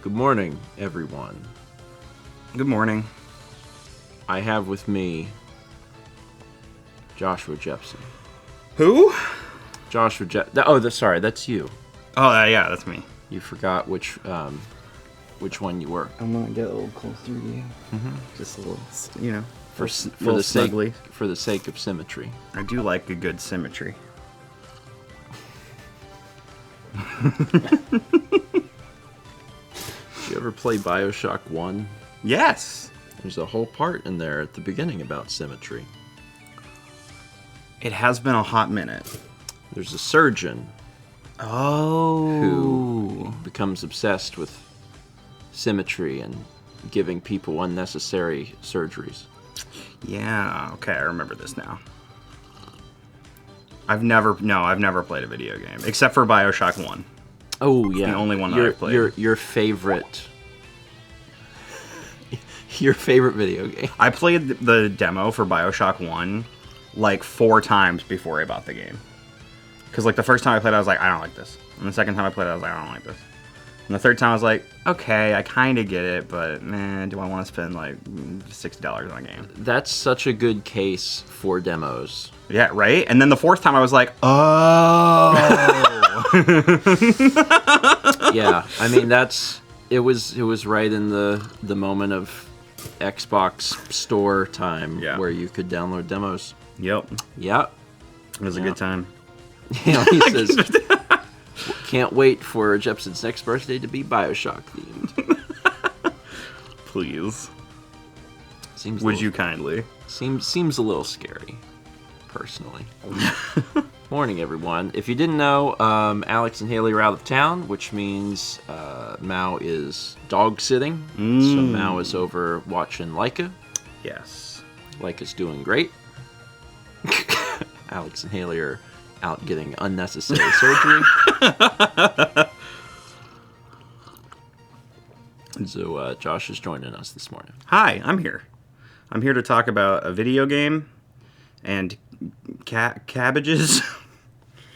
Good morning, everyone. Good morning. I have with me Joshua Jepson. Who? Joshua sorry, that's you. Oh, yeah, that's me. You forgot which one you were. I'm gonna get a little closer to you. Just a little, For the sake of symmetry. I do like a good symmetry. Did you ever play BioShock 1? Yes. There's a whole part in there at the beginning about symmetry. It has been a hot minute. There's a surgeon who becomes obsessed with symmetry and giving people unnecessary surgeries. Yeah, okay, I remember this now. I've never played a video game except for BioShock 1. Oh yeah, the only one that I've played. Your favorite video game. I played the demo for BioShock 1 like 4 times before I bought the game. Because like the first time I played it, I was like, I don't like this. And the second time I played it, I was like, I don't like this. And the third time I was like, okay, I kind of get it, but man, do I want to spend like $60 on a game? That's such a good case for demos. Yeah, right? And then the fourth time I was like, oh. Yeah, I mean it was right in the moment of Xbox store time where you could download demos. Yep. Yep. It was a good time. You know, he says, can't wait for Jepson's next birthday to be BioShock themed. Please. Would you kindly? Seems a little scary, personally. Morning, everyone. If you didn't know, Alex and Haley are out of town, which means Mao is dog sitting. So Mao is over watching Leica. Yes. Leica's doing great. Alex and Haley are out getting unnecessary surgery. So Josh is joining us this morning. Hi, I'm here. I'm here to talk about a video game and cabbages.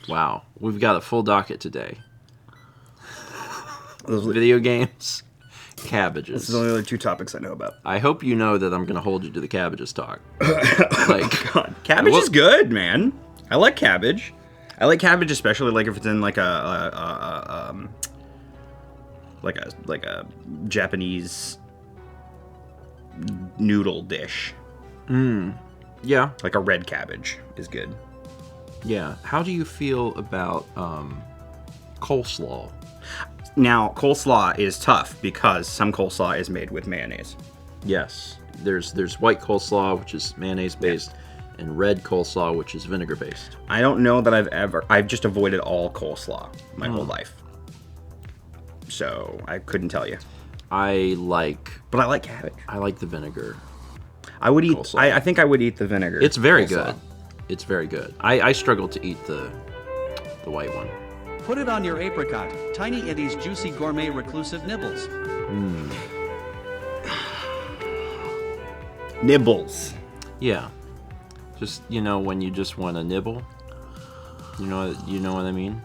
Wow, we've got a full docket today. Video games, cabbages. Those are the only 2 topics I know about. I hope you know that I'm going to hold you to the cabbages talk. God, cabbage is good, man. I like cabbage. I like cabbage, especially like if it's in like a Japanese noodle dish. Yeah. Like a red cabbage is good. Yeah. How do you feel about coleslaw? Now, coleslaw is tough because some coleslaw is made with mayonnaise. Yes. There's white coleslaw, which is mayonnaise based, and red coleslaw, which is vinegar based. I don't know that I've just avoided all coleslaw my whole life. So I couldn't tell you. But I like cabbage. I like the vinegar. I would eat. Coleslaw. I think I would eat the vinegar. It's very coleslaw. good. It's very good. I struggle to eat the white one. Put it on your apricot. Tiny Eddie's juicy gourmet reclusive nibbles. Nibbles. Yeah. Just, when you just want to nibble. You know what I mean?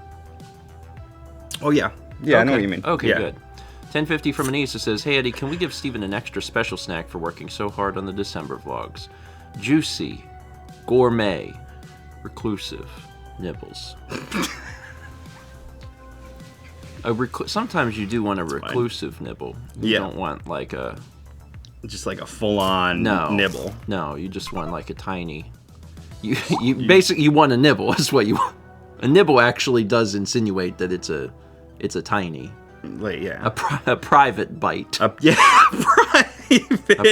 Oh yeah. Yeah, okay. I know what you mean. Okay, yeah. Good. 1050 from Anissa says, "Hey Eddie, can we give Steven an extra special snack for working so hard on the December vlogs? Juicy, gourmet, reclusive nibbles." Sometimes you do want a reclusive nibble. You don't want like a... Just like a full-on nibble. No, you just want like a tiny... You basically, you want a nibble, is what you want. A nibble actually does insinuate that it's a tiny... Like, yeah. A private bite. A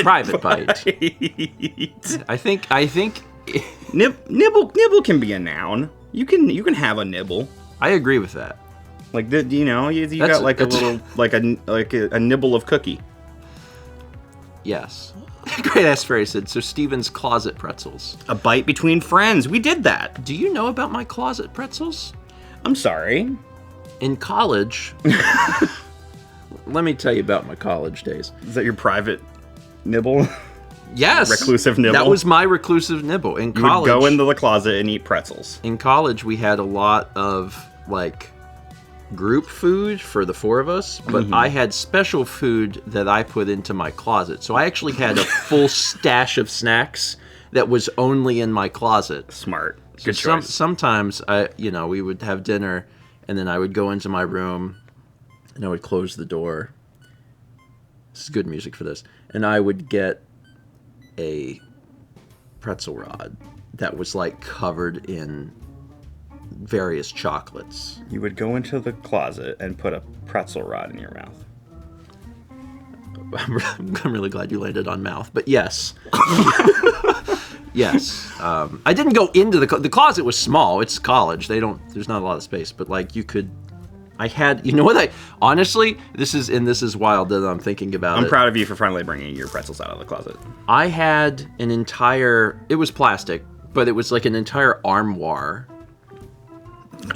private bite. I think nibble can be a noun. You can have a nibble. I agree with that. Like you got like a little like a nibble of cookie. Yes. Great ass Fairy said, so Steven's closet pretzels. A bite between friends. We did that. Do you know about my closet pretzels? I'm sorry. In college, let me tell you about my college days. Is that your private nibble? Yes. Reclusive nibble? That was my reclusive nibble. In college, you would go into the closet and eat pretzels. In college, we had a lot of, like, group food for the 4 of us, but I had special food that I put into my closet. So I actually had a full stash of snacks that was only in my closet. Smart. Good choice. Sometimes we would have dinner, and then I would go into my room, and I would close the door. This is good music for this. And I would get a pretzel rod that was like covered in various chocolates. You would go into the closet and put a pretzel rod in your mouth. I'm really glad you landed on mouth, but yes. Yes. I didn't go into the closet was small. It's college. There's not a lot of space, but like you could, I had, you know what honestly, this is wild that I'm thinking about it. I'm proud of you for finally bringing your pretzels out of the closet. I had it was plastic, but it was like an entire armoire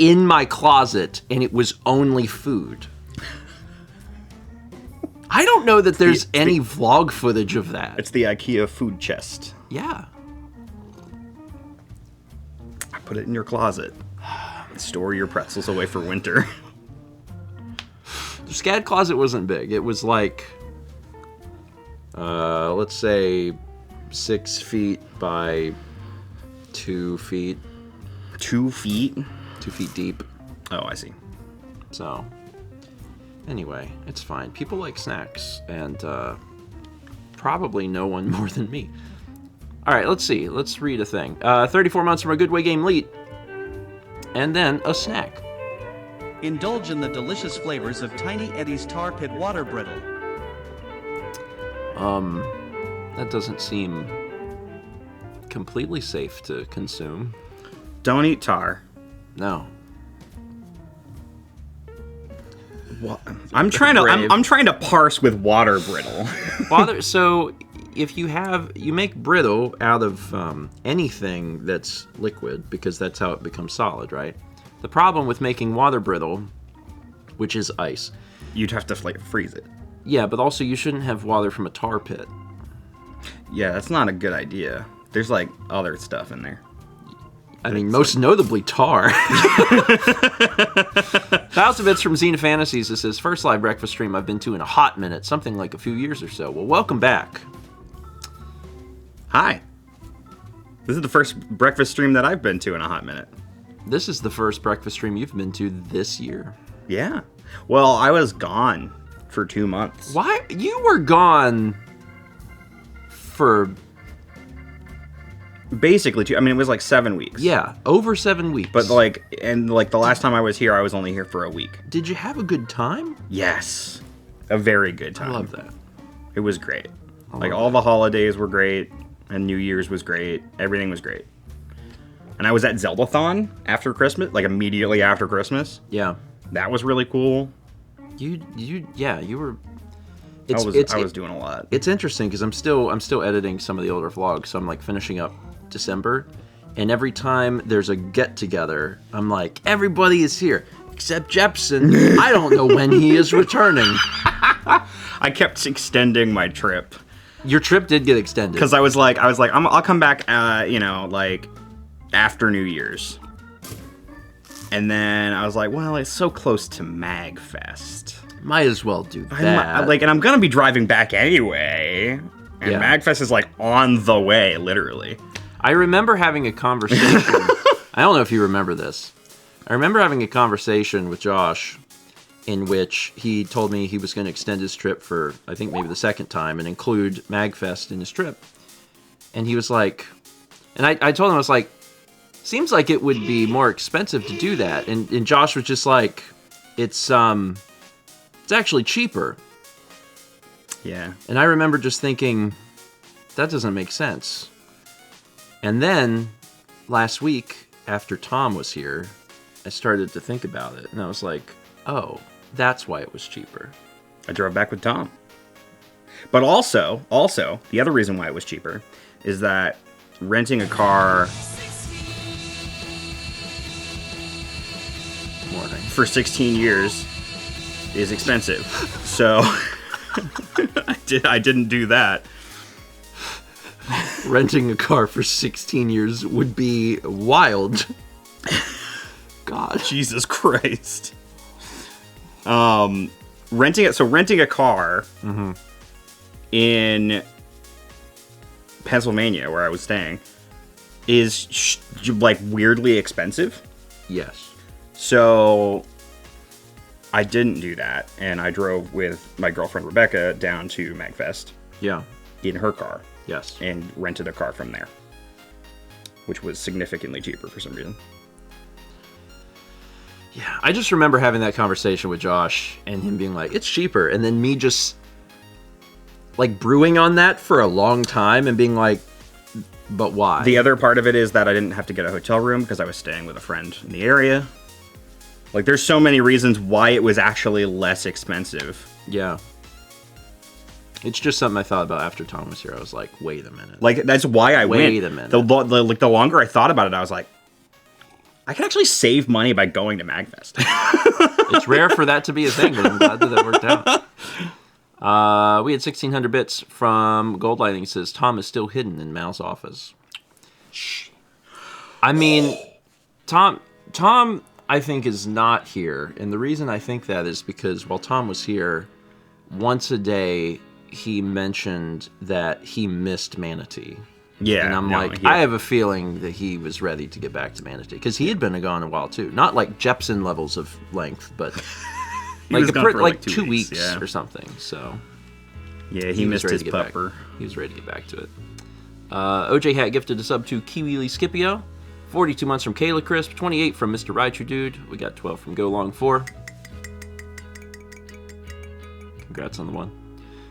in my closet, and it was only food. I don't know that there's any vlog footage of that. It's the IKEA food chest. Yeah. I put it in your closet. Store your pretzels away for winter. The SCAD closet wasn't big. It was like, let's say 6 feet by 2 feet. 2 feet? 2 feet deep. Oh, I see. So, anyway, it's fine. People like snacks, and probably no one more than me. All right, let's see. Let's read a thing. 34 months from a Good Way Game lead. And then a snack. Indulge in the delicious flavors of Tiny Eddie's Tar Pit Water Brittle. That doesn't seem completely safe to consume. Don't eat tar. No. What? I'm trying to parse with water brittle. So if you make brittle out of anything that's liquid, because that's how it becomes solid, right? The problem with making water brittle, which is ice, you'd have to freeze it. Yeah, but also you shouldn't have water from a tar pit. Yeah, that's not a good idea. There's like other stuff in there. I mean, most notably tar. Thousand Bits from Xena Fantasies. This is first live breakfast stream I've been to in a hot minute, something like a few years or so. Well, welcome back. Hi. This is the first breakfast stream that I've been to in a hot minute. This is the first breakfast stream you've been to this year. Yeah. Well, I was gone for 2 months. Why? You were gone for... Basically, it was like 7 weeks. Yeah, over 7 weeks. But the last time I was here, I was only here for a week. Did you have a good time? Yes. A very good time. I love that. It was great. All the holidays were great, and New Year's was great. Everything was great. And I was at Zeldathon after Christmas, immediately after Christmas. Yeah. That was really cool. You were... I was doing a lot. It's interesting because I'm still editing some of the older vlogs, so I'm finishing up December, and every time there's a get together, I'm like, everybody is here except Jepson. I don't know when he is returning. I kept extending my trip. Your trip did get extended because I was like, I'll come back, after New Year's, and then I was like, well, it's so close to MagFest. Might as well do that. And I'm gonna be driving back anyway, and MagFest is on the way, literally. I remember having a conversation. I don't know if you remember this. I remember having a conversation with Josh in which he told me he was going to extend his trip for, I think, maybe the second time and include MagFest in his trip. And he was like, and I told him, I was like, seems like it would be more expensive to do that. And Josh was just like, it's actually cheaper. Yeah. And I remember just thinking, that doesn't make sense. And then, last week, after Tom was here, I started to think about it. And I was like, oh, that's why it was cheaper. I drove back with Tom. But also, the other reason why it was cheaper is that renting a car for 16 years is expensive. So I didn't do that. Renting a car for 16 years would be wild. God. Jesus Christ. Renting a car in Pennsylvania, where I was staying, is like weirdly expensive. Yes. So I didn't do that, and I drove with my girlfriend Rebecca down to MagFest. Yeah. In her car. Yes. And rented a car from there, which was significantly cheaper for some reason. Yeah, I just remember having that conversation with Josh and him being like, it's cheaper. And then me just like brewing on that for a long time and being like, but why? The other part of it is that I didn't have to get a hotel room because I was staying with a friend in the area. Like, there's so many reasons why it was actually less expensive. Yeah. It's just something I thought about after Tom was here. I was like, wait a minute. Like, that's why I went. Wait a minute. The longer I thought about it, I was like, I can actually save money by going to MagFest. It's rare for that to be a thing, but I'm glad that worked out. We had 1,600 bits from Gold Lighting. It says, Tom is still hidden in Mal's office. I mean, Tom, I think, is not here. And the reason I think that is because while Tom was here, once a day, he mentioned that he missed Manatee. Yeah. And I'm I have a feeling that he was ready to get back to Manatee. Because he had been gone a while, too. Not like Jepsen levels of length, but like 2 weeks or something. So yeah, he missed his pupper. He was ready to get back to it. OJ Hat gifted a sub to Kiwi Scipio. 42 months from Kayla Crisp. 28 from Mr. Raichu Dude. We got 12 from Go Long 4. Congrats on the one.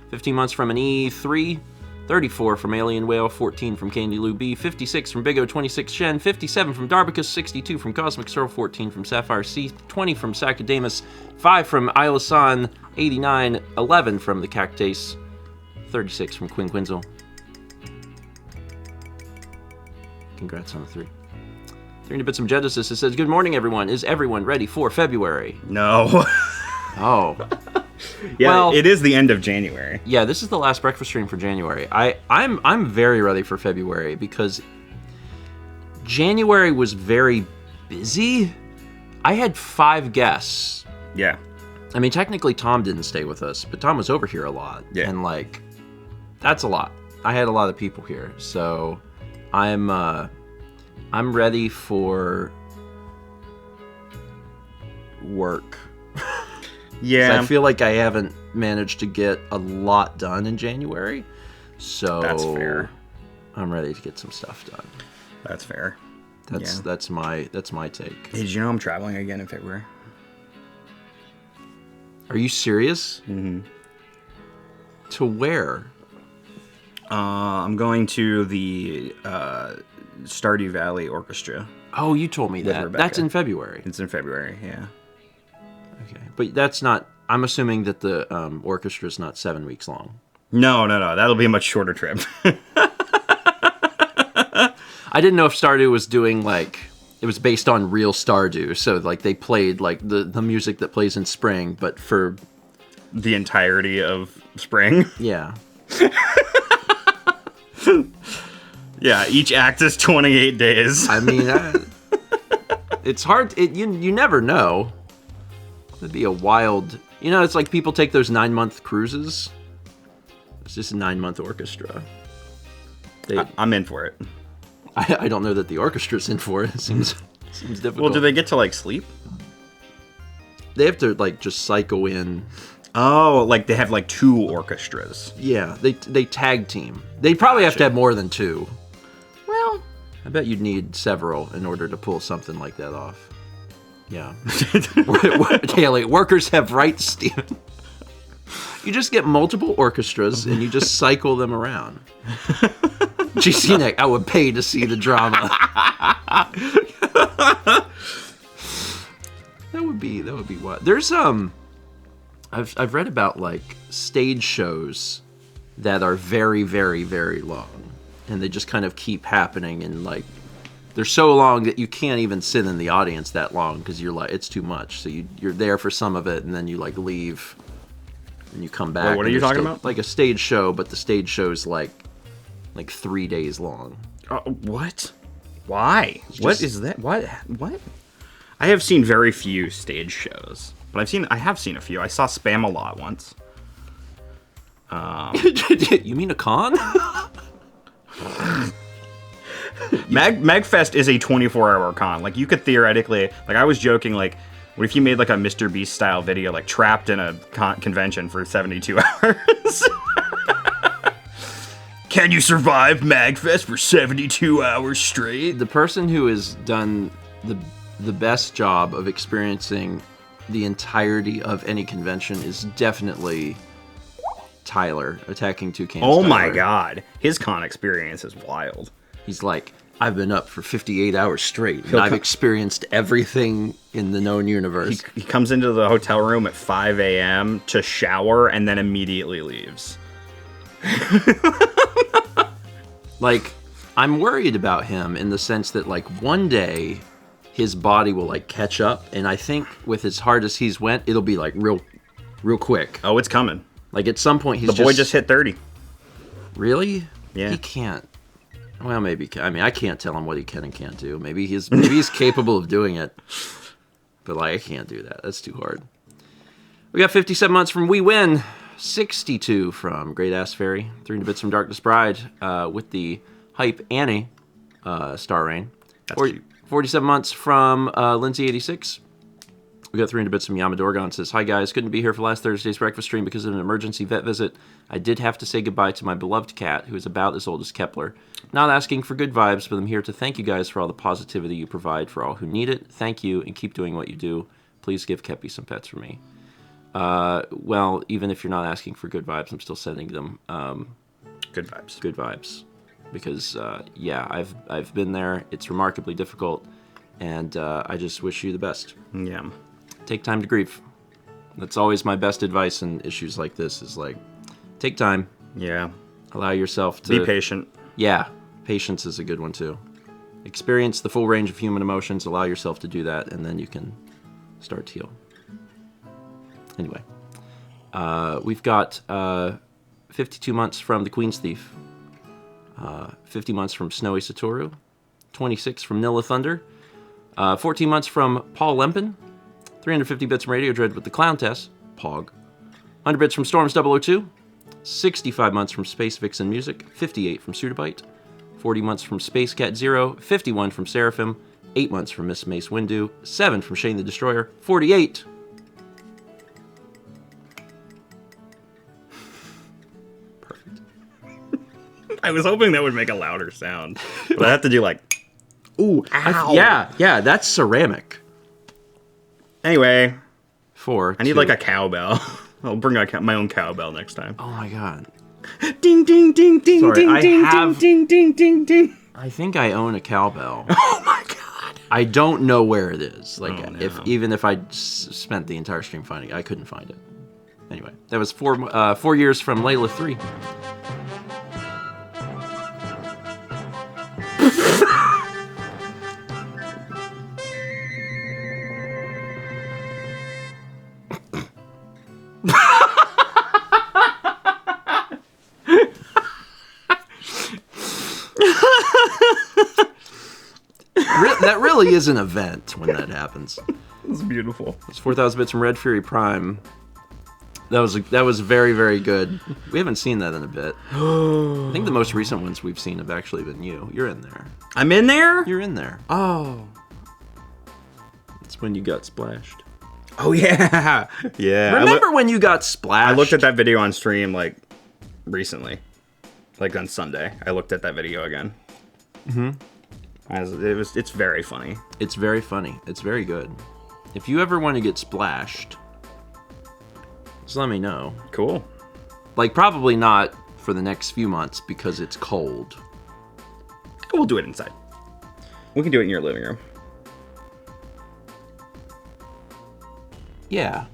15 months from an E3. 34 from Alien Whale, 14 from Candy Lou B, 56 from Big O, 26 Shen, 57 from Darbicus, 62 from Cosmic Sorrel, 14 from Sapphire C, 20 from Sacadamus, 5 from Isla-san, 89, 11 from the Cactace, 36 from Quinn Quinzel. Congrats on the 3. 300 bits from Genesis. It says, good morning, everyone. Is everyone ready for February? No. Oh. Yeah, well, it is the end of January. Yeah, this is the last breakfast stream for January. I'm very ready for February because January was very busy. I had 5 guests. Yeah. I mean, technically Tom didn't stay with us, but Tom was over here a lot. Yeah. And like, that's a lot. I had a lot of people here, so I'm ready for work. Yeah. I feel like I haven't managed to get a lot done in January, so that's fair. I'm ready to get some stuff done. That's fair. That's my take. Hey, did you know I'm traveling again in February? Are you serious? Mm-hmm. To where? I'm going to the Stardew Valley Orchestra. Oh, you told me that. Rebecca. That's in February. It's in February, yeah. Okay, but that's not. I'm assuming that the orchestra is not 7 weeks long. No. That'll be a much shorter trip. I didn't know if Stardew was doing like it was based on real Stardew, so like they played like the music that plays in spring, but for the entirety of spring. Yeah. Yeah, each act is 28 days. I mean, it's hard. You never know. It'd be a wild. You know, it's like people take those 9-month cruises. It's just a 9-month orchestra. I'm in for it. I don't know that the orchestra's in for it. It seems difficult. Well, do they get to like sleep? They have to like just cycle in. Oh, like they have like 2 orchestras. Yeah, they tag team. They probably have to have more than 2. Well, I bet you'd need several in order to pull something like that off. Yeah. Haley, workers have rights, Steven. You just get multiple orchestras and you just cycle them around. GC Neck, I would pay to see the drama. That would be what? There's I've read about like stage shows that are very, very, very long, and they just kind of keep happening, and like they're so long that you can't even sit in the audience that long because you're like it's too much. So you're there for some of it, and then you like leave, and you come back. Wait, what are you talking about? Like a stage show, but the stage show's like 3 days long. What? Why? What is that? What? I have seen very few stage shows. But I have seen a few. I saw Spam-A-Lot once. You mean a con? MagFest is a 24-hour con. Like, you could theoretically, like, I was joking, like, what if you made like a Mr. Beast style video, like trapped in a convention for 72 hours? Can you survive MagFest for 72 hours straight? The person who has done the best job of experiencing the entirety of any convention is definitely Tyler, Attacking Toucans. Oh Tyler. my god. His con experience is wild. He's like, I've been up for 58 hours straight, and I've experienced everything in the known universe. He comes into the hotel room at 5 a.m. to shower and then immediately leaves. Like, I'm worried about him in the sense that, like, one day his body will, like, catch up, and I think with as hard as he's went, it'll be, like, real quick. Oh, it's coming. Like, at some point, The boy just hit 30. Really? Yeah. He can't. Well, maybe. I mean, I can't tell him what he can and can't do. Maybe he's capable of doing it. But, like, I can't do that. That's too hard. We got 57 months from We Win. 62 from Great Ass Fairy. 300 bits from Darkness Bride. With the Hype Annie Star Rain. That's cute. 47 months from Lindsay86. We got 300 bits from Yamadorgon. Says, hi guys, couldn't be here for last Thursday's breakfast stream because of an emergency vet visit. I did have to say goodbye to my beloved cat, who is about as old as Kepler. Not asking for good vibes, but I'm here to thank you guys for all the positivity you provide for all who need it. Thank you, and keep doing what you do. Please give Kepi some pets for me. Well, even if you're not asking for good vibes, I'm still sending them Good vibes. good vibes. Because, yeah, I've been there. It's remarkably difficult, and I just wish you the best. Yeah. Take time to grieve. That's always my best advice in issues like this, is like, take time. Yeah. Allow yourself to... Be patient. Yeah, patience is a good one too. Experience the full range of human emotions, allow yourself to do that, and then you can start to heal. Anyway, we've got 52 months from The Queen's Thief, 50 months from Snowy Satoru, 26 from Nilla Thunder, 14 months from Paul Lempin, 350 bits from Radio Dread with the Clown Test, Pog, 100 bits from Storms 002, 65 months from Space Vixen Music, 58 from Sudabite, 40 months from Space Cat Zero, 51 from Seraphim, 8 months from Miss Mace Windu, 7 from Shane the Destroyer, 48. Perfect. I was hoping that would make a louder sound. But I have to do like, ooh, ow. Yeah, that's ceramic. Anyway, I need like a cowbell. I'll bring out my own cowbell next time. Oh my god. Ding, ding, ding, ding, Sorry, ding, I ding, have- ding, ding, ding, ding. I think I own a cowbell. Oh my god. I don't know where it is. Like, Oh, no. even if I spent the entire stream finding it, I couldn't find it. Anyway, that was 4 years from Layla 3. That really is an event when that happens. That's beautiful. It's 4,000 bits from Red Fury Prime. That was very, very good. We haven't seen that in a bit. I think the most recent ones we've seen have actually been you. You're in there. I'm in there? You're in there. Oh. It's when you got splashed. Oh, yeah. Yeah. Remember when you got splashed? I looked at that video on stream, like, recently. Like, on Sunday. I looked at that video again. Mm-hmm. It's very funny. It's very funny. It's very good. If you ever want to get splashed, just let me know. Cool. Like, probably not for the next few months because it's cold. We'll do it inside. We can do it in your living room. Yeah.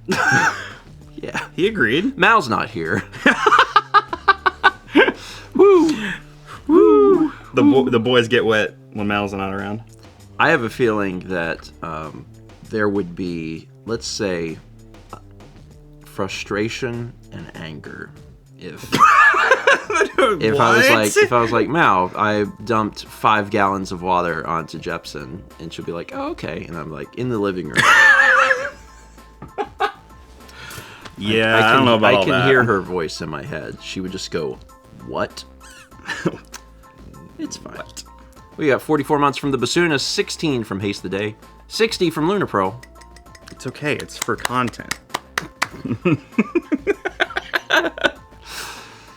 Yeah. He agreed. Mal's not here. Woo! Woo! The boys get wet when Mal's not around. I have a feeling that there would be, let's say, frustration and anger if I was like Mal, I dumped 5 gallons of water onto Jepsen, and she'll be like, oh, okay, and I'm like in the living room. Yeah, I don't know about all that. I can hear her voice in my head. She would just go, "What?" It's fine. What? We got 44 months from the Basuna, 16 from Haste the Day, 60 from Luna Pro. It's okay. It's for content.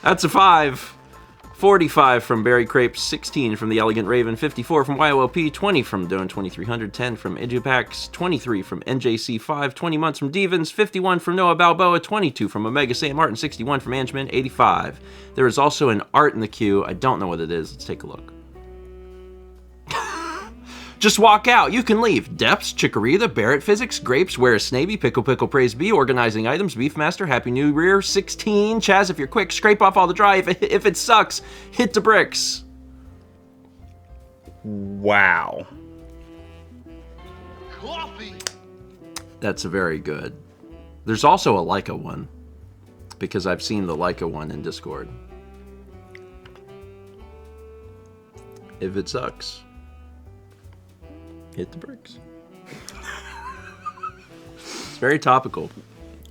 That's a 5. 45 from Barry Crapes, 16 from The Elegant Raven, 54 from YOLP, 20 from Doan 2300, 10 from Edupax, 23 from NJC5, 20 months from Devons, 51 from Noah Balboa, 22 from Omega St. Martin, 61 from Angeman, 85. There is also an art in the queue. I don't know what it is. Let's take a look. Just walk out. You can leave. Depths, Chicory, the Barrett Physics, Grapes, Where is Snavy, Pickle, Praise B, Organizing Items, Beefmaster, Happy New Year, 16. Chaz, if you're quick, scrape off all the dry. If it sucks, hit the bricks. Wow. Coffee. That's very good. There's also a Leica one, because I've seen the Leica one in Discord. If it sucks, hit the bricks. It's very topical.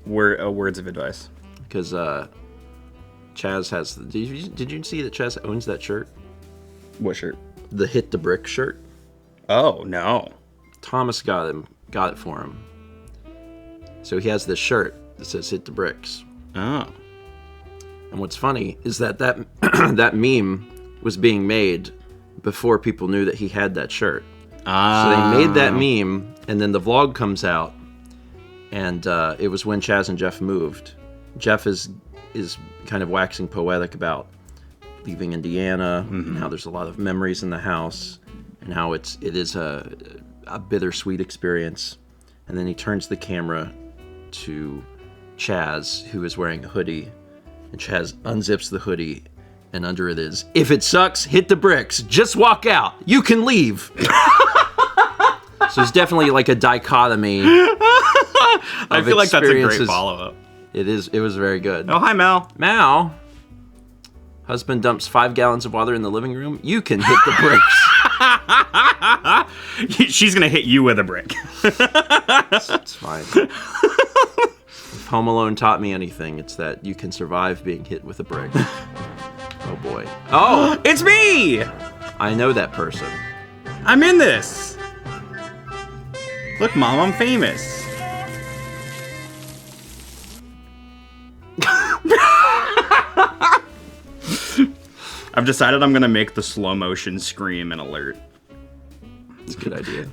Words of advice. Because Chaz has... Did you see that Chaz owns that shirt? What shirt? The Hit the Brick shirt. Oh, no. Thomas got it for him. So he has this shirt that says Hit the Bricks. Oh. And what's funny is that that meme was being made before people knew that he had that shirt. So they made that meme, and then the vlog comes out, and it was when Chaz and Jeff moved. Jeff is kind of waxing poetic about leaving Indiana, and how there's a lot of memories in the house, and how it is a bittersweet experience. And then he turns the camera to Chaz, who is wearing a hoodie, and Chaz unzips the hoodie, and under it is, "If it sucks, hit the bricks. Just walk out. You can leave." So it's definitely like a dichotomy. I feel like that's a great follow-up. It is. It was very good. Oh, hi, Mal. Mal. Husband dumps 5 gallons of water in the living room. You can hit the bricks. She's going to hit you with a brick. It's fine. If Home Alone taught me anything, it's that you can survive being hit with a brick. Oh, boy. Oh! It's me! I know that person. I'm in this. Look, Mom, I'm famous. I've decided I'm gonna make the slow motion scream an alert. It's a good idea.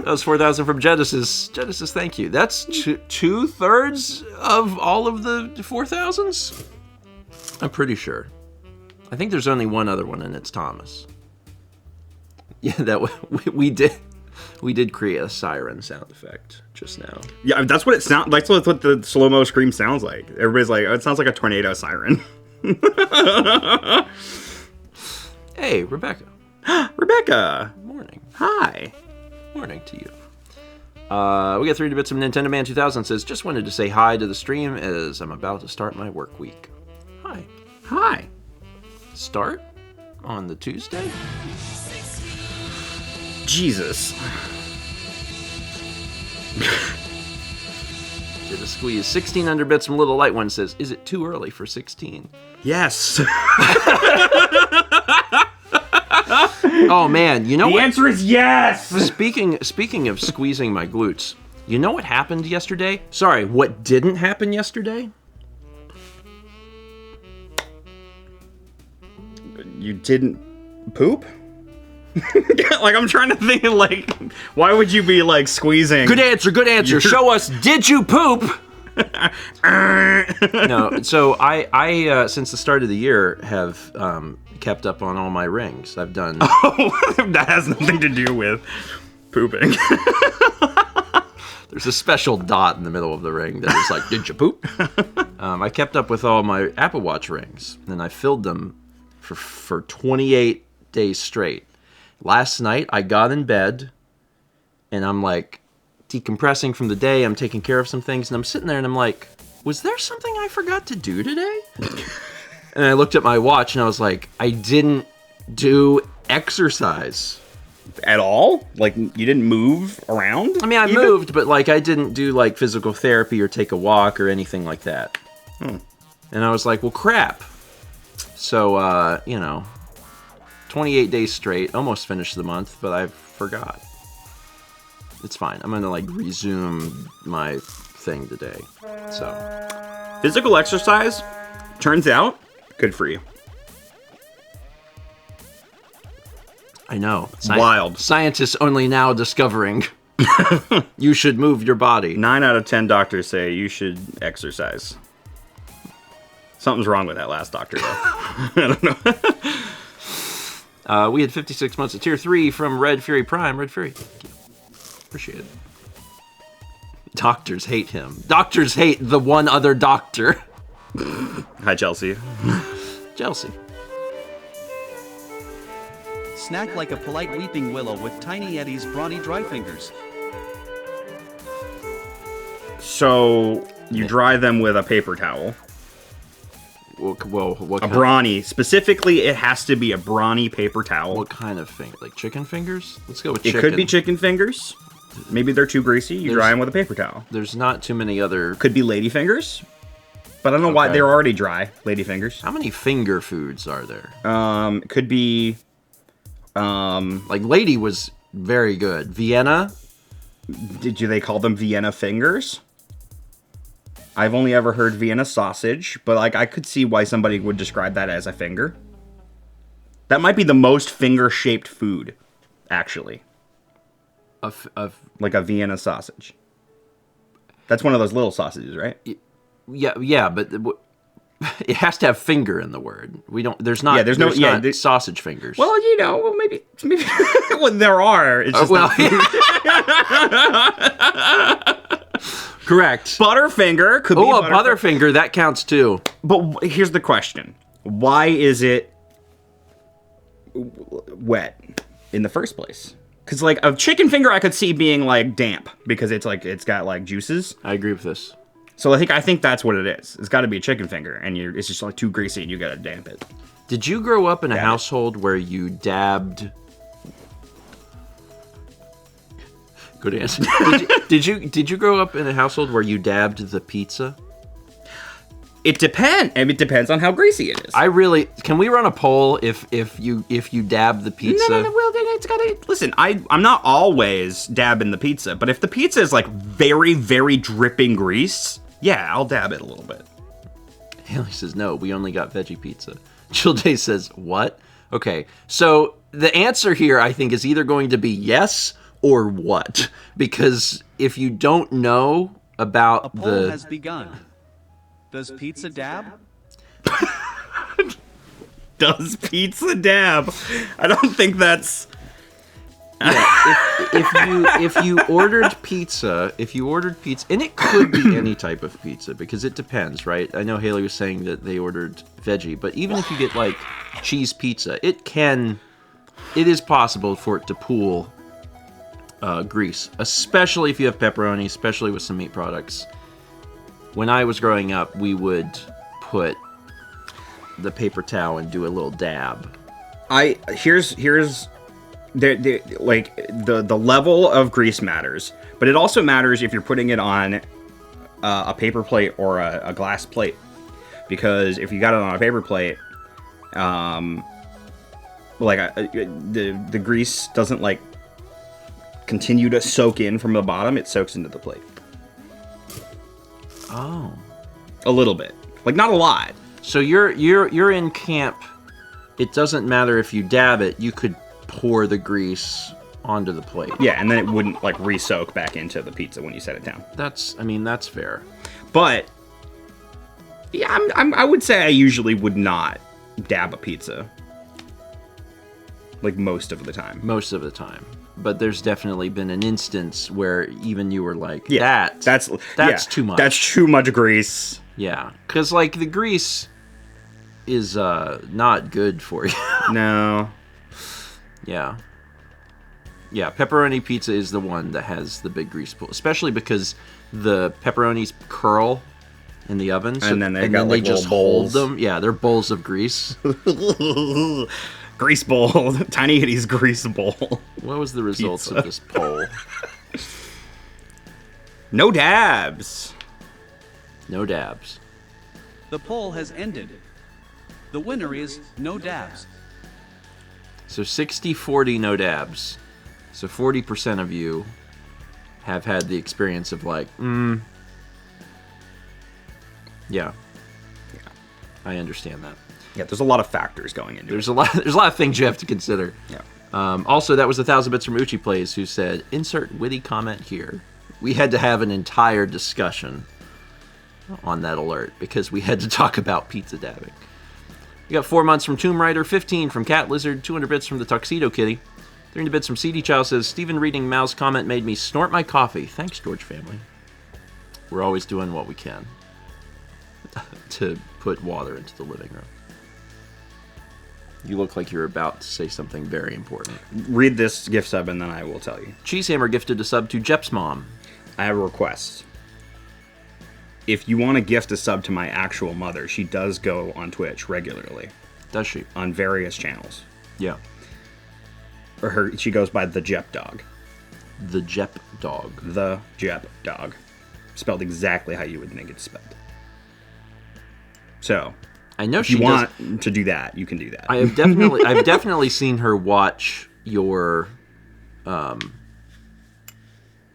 That was 4,000 from Genesis. Genesis, thank you. That's 2/3 of all of the 4,000s? I'm pretty sure. I think there's only one other one, and it's Thomas. Yeah, that we did create a siren sound effect just now. Yeah, that's what it sounds. That's what the slow mo scream sounds like. Everybody's like, oh, it sounds like a tornado siren. Hey, Rebecca. Rebecca. Morning. Hi. Morning to you. We got 3 bits from Nintendo Man 2000. Says, just wanted to say hi to the stream as I'm about to start my work week. Hi. Hi. Start on the Tuesday? Jesus. Did a squeeze. 16 under bits from Little Light One says, is it too early for 16? Yes. Oh man, you know what? The answer is yes. Speaking of squeezing my glutes, you know what happened yesterday? Sorry, what didn't happen yesterday? You didn't poop? Like, I'm trying to think, like, why would you be, like, squeezing? Good answer. Show us, did you poop? No, so I since the start of the year, have kept up on all my rings. I've done... Oh, that has nothing to do with pooping. There's a special dot in the middle of the ring that is like, did you poop? I kept up with all my Apple Watch rings, and I filled them for 28 days straight. Last night, I got in bed, and I'm like decompressing from the day. I'm taking care of some things, and I'm sitting there, and I'm like, was there something I forgot to do today? And I looked at my watch, and I was like, I didn't do exercise. At all? Like, you didn't move around? I mean, I moved, but like I didn't do like physical therapy or take a walk or anything like that. And I was like, well, crap. So, 28 days straight, almost finished the month, but I forgot. It's fine. I'm gonna like resume my thing today. So, Physical exercise, turns out, good for you. I know. Wild. Scientists only now discovering you should move your body. 9 out of 10 doctors say you should exercise. Something's wrong with that last doctor, though. I don't know. We had 56 months of Tier 3 from Red Fury Prime. Red Fury, thank you. Appreciate it. Doctors hate him. Doctors hate the one other doctor. Hi, Chelsea. Chelsea. Snack like a polite weeping willow with tiny Eddie's brawny dry fingers. So, you dry them with a paper towel. Well, what A kind? brawny. Specifically, it has to be a brawny paper towel. What kind of finger? Like chicken fingers? Let's go with It chicken. could be chicken fingers. Maybe they're too greasy. You dry them with a paper towel. There's not too many other. Could be lady fingers. But I don't know why Okay. they're already dry. Lady fingers. How many finger foods are there? Could be. Like lady was very good. Vienna. Do they call them Vienna fingers? I've only ever heard Vienna sausage, but like I could see why somebody would describe that as a finger. That might be the most finger-shaped food, actually. Like a Vienna sausage. That's one of those little sausages, right? Yeah, but it has to have finger in the word. We don't. There's not. Yeah, there's no- yeah, not sausage fingers. Well, maybe well, there are. It's just well, not- correct. Butterfinger could be Oh, a butterfinger, that counts too. But here's the question: why is it wet in the first place? Because like a chicken finger, I could see being like damp because it's got like juices. I agree with this. So I think that's what it is. It's got to be a chicken finger, and it's just like too greasy, and you gotta damp it. Did you grow up in a Dab it. household where you dabbed? Good answer. Did you grow up in a household where you dabbed the pizza? It depends. And it depends on how greasy it is. Can we run a poll if you dab the pizza? No. Well, then it's gotta listen. I'm not always dabbing the pizza, but if the pizza is like very, very dripping grease, yeah, I'll dab it a little bit. Haley says no. We only got veggie pizza. Chill Day says what? Okay, so the answer here I think is either going to be yes or what, because if you don't know about A poll has begun. Does pizza dab? Does pizza dab? I don't think that's. if you ordered pizza, and it could be any type of pizza because it depends, right? I know Haley was saying that they ordered veggie, but even if you get like cheese pizza, it is possible for it to pool grease, especially if you have pepperoni, especially with some meat products. When I was growing up, we would put the paper towel and do a little dab. Here's the level of grease matters, but it also matters if you're putting it on a paper plate or a glass plate, because if you got it on a paper plate, the grease doesn't like continue to soak in from the bottom; it soaks into the plate. Oh, a little bit, like not a lot. So you're in camp. It doesn't matter if you dab it; you could pour the grease onto the plate. Yeah, and then it wouldn't like re-soak back into the pizza when you set it down. That's fair. But yeah, I would say I usually would not dab a pizza. Like most of the time. Most of the time. But there's definitely been an instance where even you were like, yeah, that's too much. That's too much grease. Yeah, because like the grease is not good for you. No. Yeah. Yeah, pepperoni pizza is the one that has the big grease pool, especially because the pepperonis curl in the oven, and then they just hold them. Yeah, they're bowls of grease. Grease bowl. Tiny Hitty's grease bowl. What was the results Pizza. of this poll? No dabs. No dabs. The poll has ended. The winner is no dabs. So 60-40 no dabs. So 40% of you have had the experience of like, yeah. I understand that. Yeah, there's a lot of factors going into There's it. a lot of things you have to consider. Yeah. Also, that was 1,000 Bits from Uchi Plays, who said, insert witty comment here. We had to have an entire discussion on that alert because we had to talk about pizza dabbing. We got 4 months from Tomb Raider, 15 from Cat Lizard, 200 bits from the Tuxedo Kitty. 300 bits from CD Chow says, Stephen reading Mao's comment made me snort my coffee. Thanks, George family. We're always doing what we can to put water into the living room. You look like you're about to say something very important. Read this gift sub and then I will tell you. Cheesehammer gifted a sub to Jep's mom. I have a request. If you want to gift a sub to my actual mother, she does go on Twitch regularly. Does she? On various channels. Yeah. She goes by the Jep Dog. The Jep Dog. The Jep Dog. Spelled exactly how you would think it's spelled. So, I know if she you does. want to do that, you can do that. I've definitely seen her watch your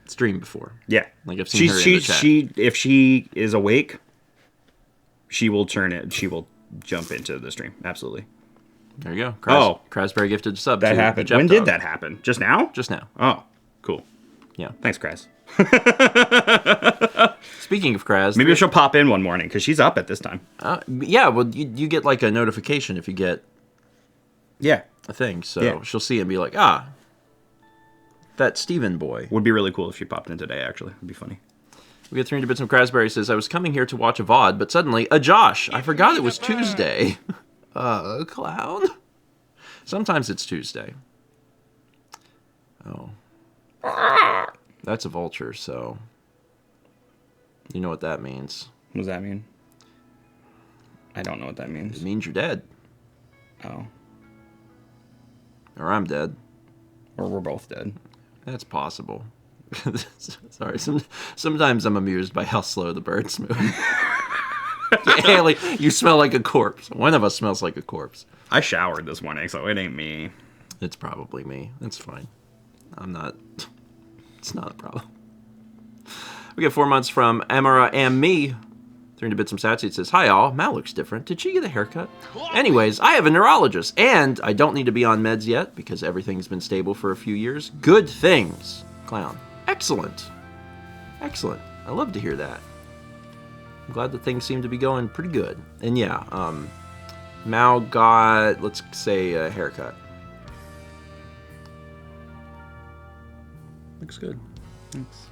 stream before. Yeah. Like I've seen her in the chat. If she is awake, she will jump into the stream. Absolutely. There you go. Crasberry gifted a sub. That to happened. Jep When Dog. did that happen? Just now? Just now. Oh, cool. Yeah. Thanks, Kraz. Speaking of Kraz, Maybe she'll pop in one morning because she's up at this time. yeah. Well, you get like a notification if you get Yeah. a thing, so Yeah. she'll see it and be like, that Steven boy. Would be really cool if she popped in today, actually. It'd be funny. We get 300 bits from Crasberry says, I was coming here to watch a VOD, but suddenly, a Josh. I forgot it was Tuesday. Clown. Sometimes it's Tuesday. Oh. That's a vulture, so you know what that means. What does that mean? I don't know what that It means. means you're dead. Oh. Or I'm dead. Or we're both dead. That's possible. Sorry, sometimes I'm amused by how slow the birds move. Haley, you smell like a corpse. One of us smells like a corpse. I showered this morning, so it ain't me. It's probably me. It's fine. I'm not... It's not a problem. We get 4 months from Amara and me. 300 bits from Satsy. It says, hi all, Mal looks different. Did she get a haircut? Anyways, I have a neurologist, and I don't need to be on meds yet because everything's been stable for a few years. Good things. Clown. Excellent. Excellent. I love to hear that. I'm glad that things seem to be going pretty good. And yeah, Mal got, let's say, a haircut. Looks good. Thanks.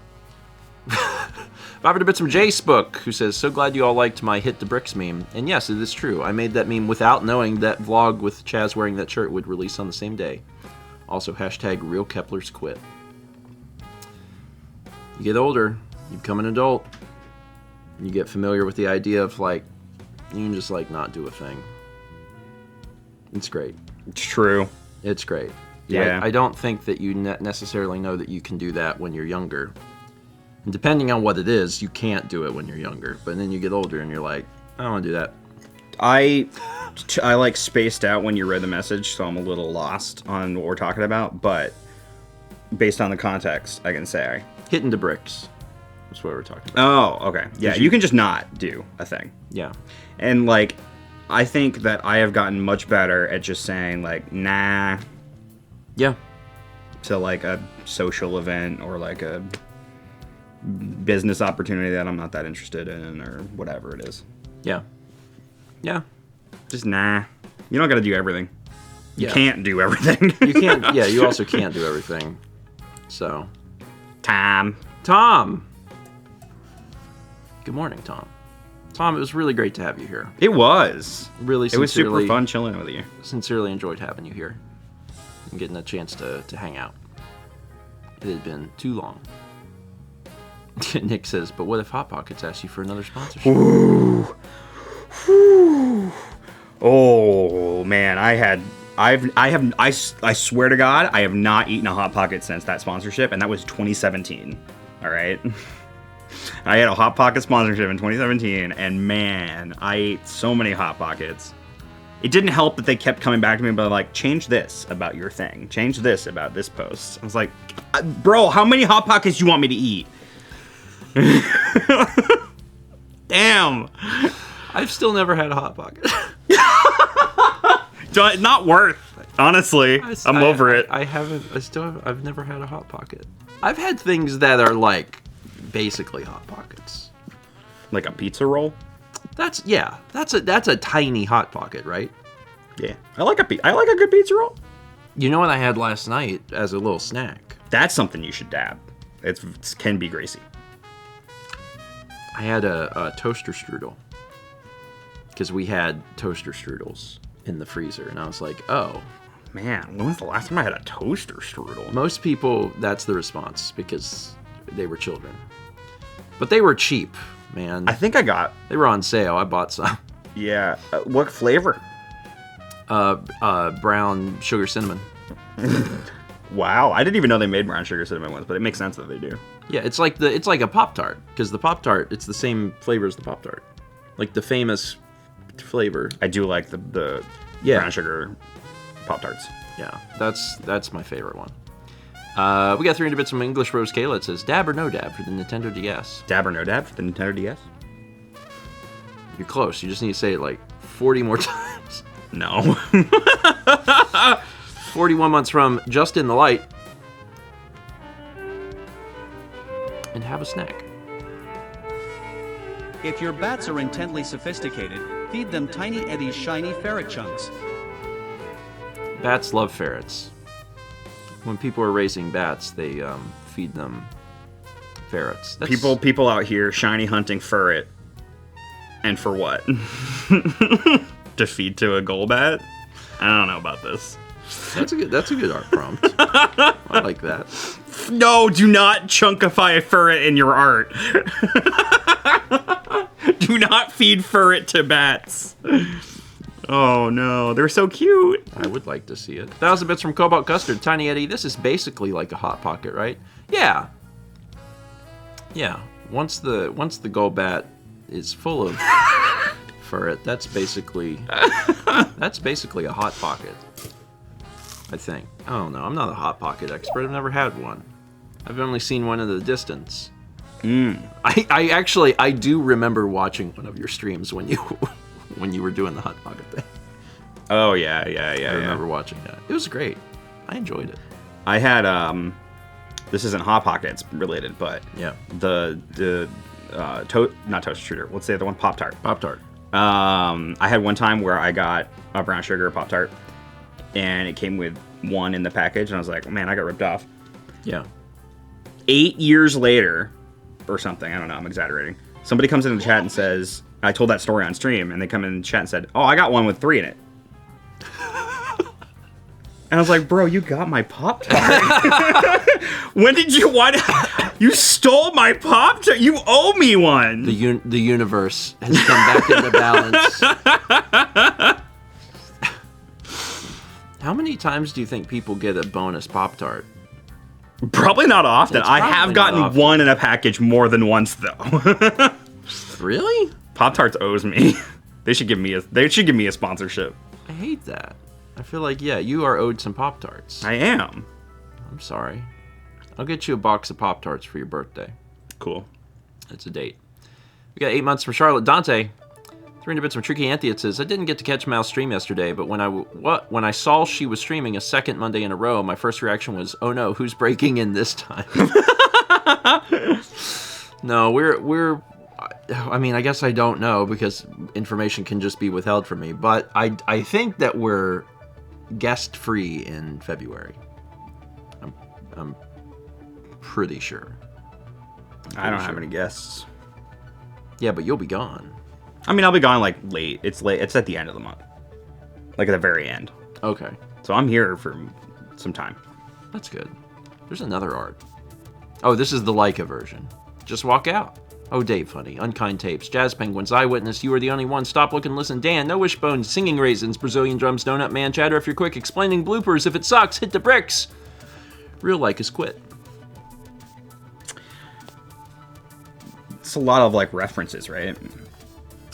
500 bits from Jace Book, who says, so glad you all liked my Hit the Bricks meme. And yes, it is true. I made that meme without knowing that vlog with Chaz wearing that shirt would release on the same day. Also, hashtag real Keplers quit. You get older, you become an adult, you get familiar with the idea of, like, you can just, like, not do a thing. It's great. It's true. It's great. Yeah. I don't think that you necessarily know that you can do that when you're younger. And depending on what it is, you can't do it when you're younger. But then you get older and you're like, I don't want to do that. I like spaced out when you read the message, so I'm a little lost on what we're talking about. But based on the context, I can say. Hitting the bricks. That's what we're talking about. Oh, okay. Yeah, you can just not do a thing. Yeah. And, like, I think that I have gotten much better at just saying, like, nah. Yeah. To, like, a social event or, like, a business opportunity that I'm not that interested in or whatever it is. Yeah. Yeah. Just nah. You don't got to do everything. You Yeah. can't do everything. You can't, yeah, you also can't do everything. So. Tom. Good morning, Tom. Tom, it was really great to have you here. It was. Really It was super sincerely, fun chilling with you. sincerely enjoyed having you here and getting a chance to hang out. It had been too long. Nick says, but what if Hot Pockets asks you for another sponsorship? Ooh. Oh, man. I I swear to God, I have not eaten a Hot Pocket since that sponsorship, and that was 2017. All right. I had a Hot Pocket sponsorship in 2017, and man, I ate so many Hot Pockets. It didn't help that they kept coming back to me, but like, change this about your thing. Change this about this post. I was like, bro, how many Hot Pockets do you want me to eat? Damn. I've still never had a Hot Pocket. Not worth, honestly. I'm over it. I've never had a Hot Pocket. I've had things that are like basically Hot Pockets. Like a pizza roll? That's a tiny Hot Pocket, right? Yeah. I like a good pizza roll. You know what I had last night as a little snack? That's something you should dab. It can be greasy. I had a toaster strudel. Because we had toaster strudels in the freezer. And I was like, oh. Man, when was the last time I had a toaster strudel? Most people, that's the response. Because they were children. But they were cheap, man. I think They were on sale. I bought some. Yeah. What flavor? Brown sugar cinnamon. Wow. I didn't even know they made brown sugar cinnamon ones, but it makes sense that they do. Yeah, it's like a Pop-Tart. Because the Pop-Tart, it's the same flavor as the Pop-Tart. Like the famous flavor. I do like the brown sugar Pop-Tarts. Yeah, that's my favorite one. We got 300 bits from English Rose Kayla. It says, dab or no dab for the Nintendo DS? Dab or no dab for the Nintendo DS? You're close. You just need to say it like 40 more times. No. 41 months from Just in the Light. And have a snack. If your bats are intently sophisticated, feed them Tiny Eddie's shiny ferret chunks. Bats love ferrets. When people are raising bats, they feed them ferrets. People out here shiny hunting ferret. And for what? To feed to a golbat? I don't know about this. That's a good art prompt. I like that. No, do not chunkify a ferret in your art. Do not feed ferret to bats. Oh no, they're so cute. I would like to see it. 1,000 bits from Cobalt Custard. Tiny Eddie, this is basically like a Hot Pocket, right? Yeah. Yeah. Once the Golbat is full of ferret, that's basically a Hot Pocket. I think. I don't know. I'm not a Hot Pocket expert. I've never had one. I've only seen one in the distance. I do remember watching one of your streams when you were doing the Hot Pocket thing. Oh yeah. I remember watching that. It was great. I enjoyed it. I had this isn't Hot Pockets related, but yeah, not toaster shooter. What's the other one? Pop-Tart. Pop-Tart. I had one time where I got a brown sugar Pop-Tart, and it came with one in the package, and I was like, man, I got ripped off. Yeah. 8 years later, or something, I don't know, I'm exaggerating. Somebody comes in the chat and says, I told that story on stream, and they come in the chat and said, oh, I got one with 3 in it. And I was like, bro, you got my Pop-Tart. You stole my Pop-Tart? You owe me one. The universe has come back into balance. How many times do you think people get a bonus Pop-Tart? Probably not often. I have gotten one in a package more than once, though. Really? Pop-Tarts owes me. They should give me a sponsorship. I hate that. I feel like, yeah, you are owed some Pop-Tarts. I am. I'm sorry. I'll get you a box of Pop-Tarts for your birthday. Cool. That's a date. We got 8 months from Charlotte Dante. 300 bits from Tricky Anthea. It says, I didn't get to catch Mal's stream yesterday, but when I saw she was streaming a second Monday in a row, my first reaction was, oh no, who's breaking in this time? No, I mean, I guess I don't know because information can just be withheld from me, but I think that we're guest-free in February. I'm pretty sure. I don't have any guests. Yeah, but you'll be gone. I mean, I'll be gone like late. It's late. It's at the end of the month. Like at the very end. Okay. So I'm here for some time. That's good. There's another art. Oh, this is the Leica version. Just walk out. Oh, Dave, honey. Unkind tapes. Jazz Penguins. Eyewitness. You are the only one. Stop, look, and listen. Dan. No Wishbone. Singing Raisins. Brazilian Drums. Donut Man. Chatter if you're quick. Explaining bloopers. If it sucks, hit the bricks. Real like is quit. It's a lot of, like, references, right?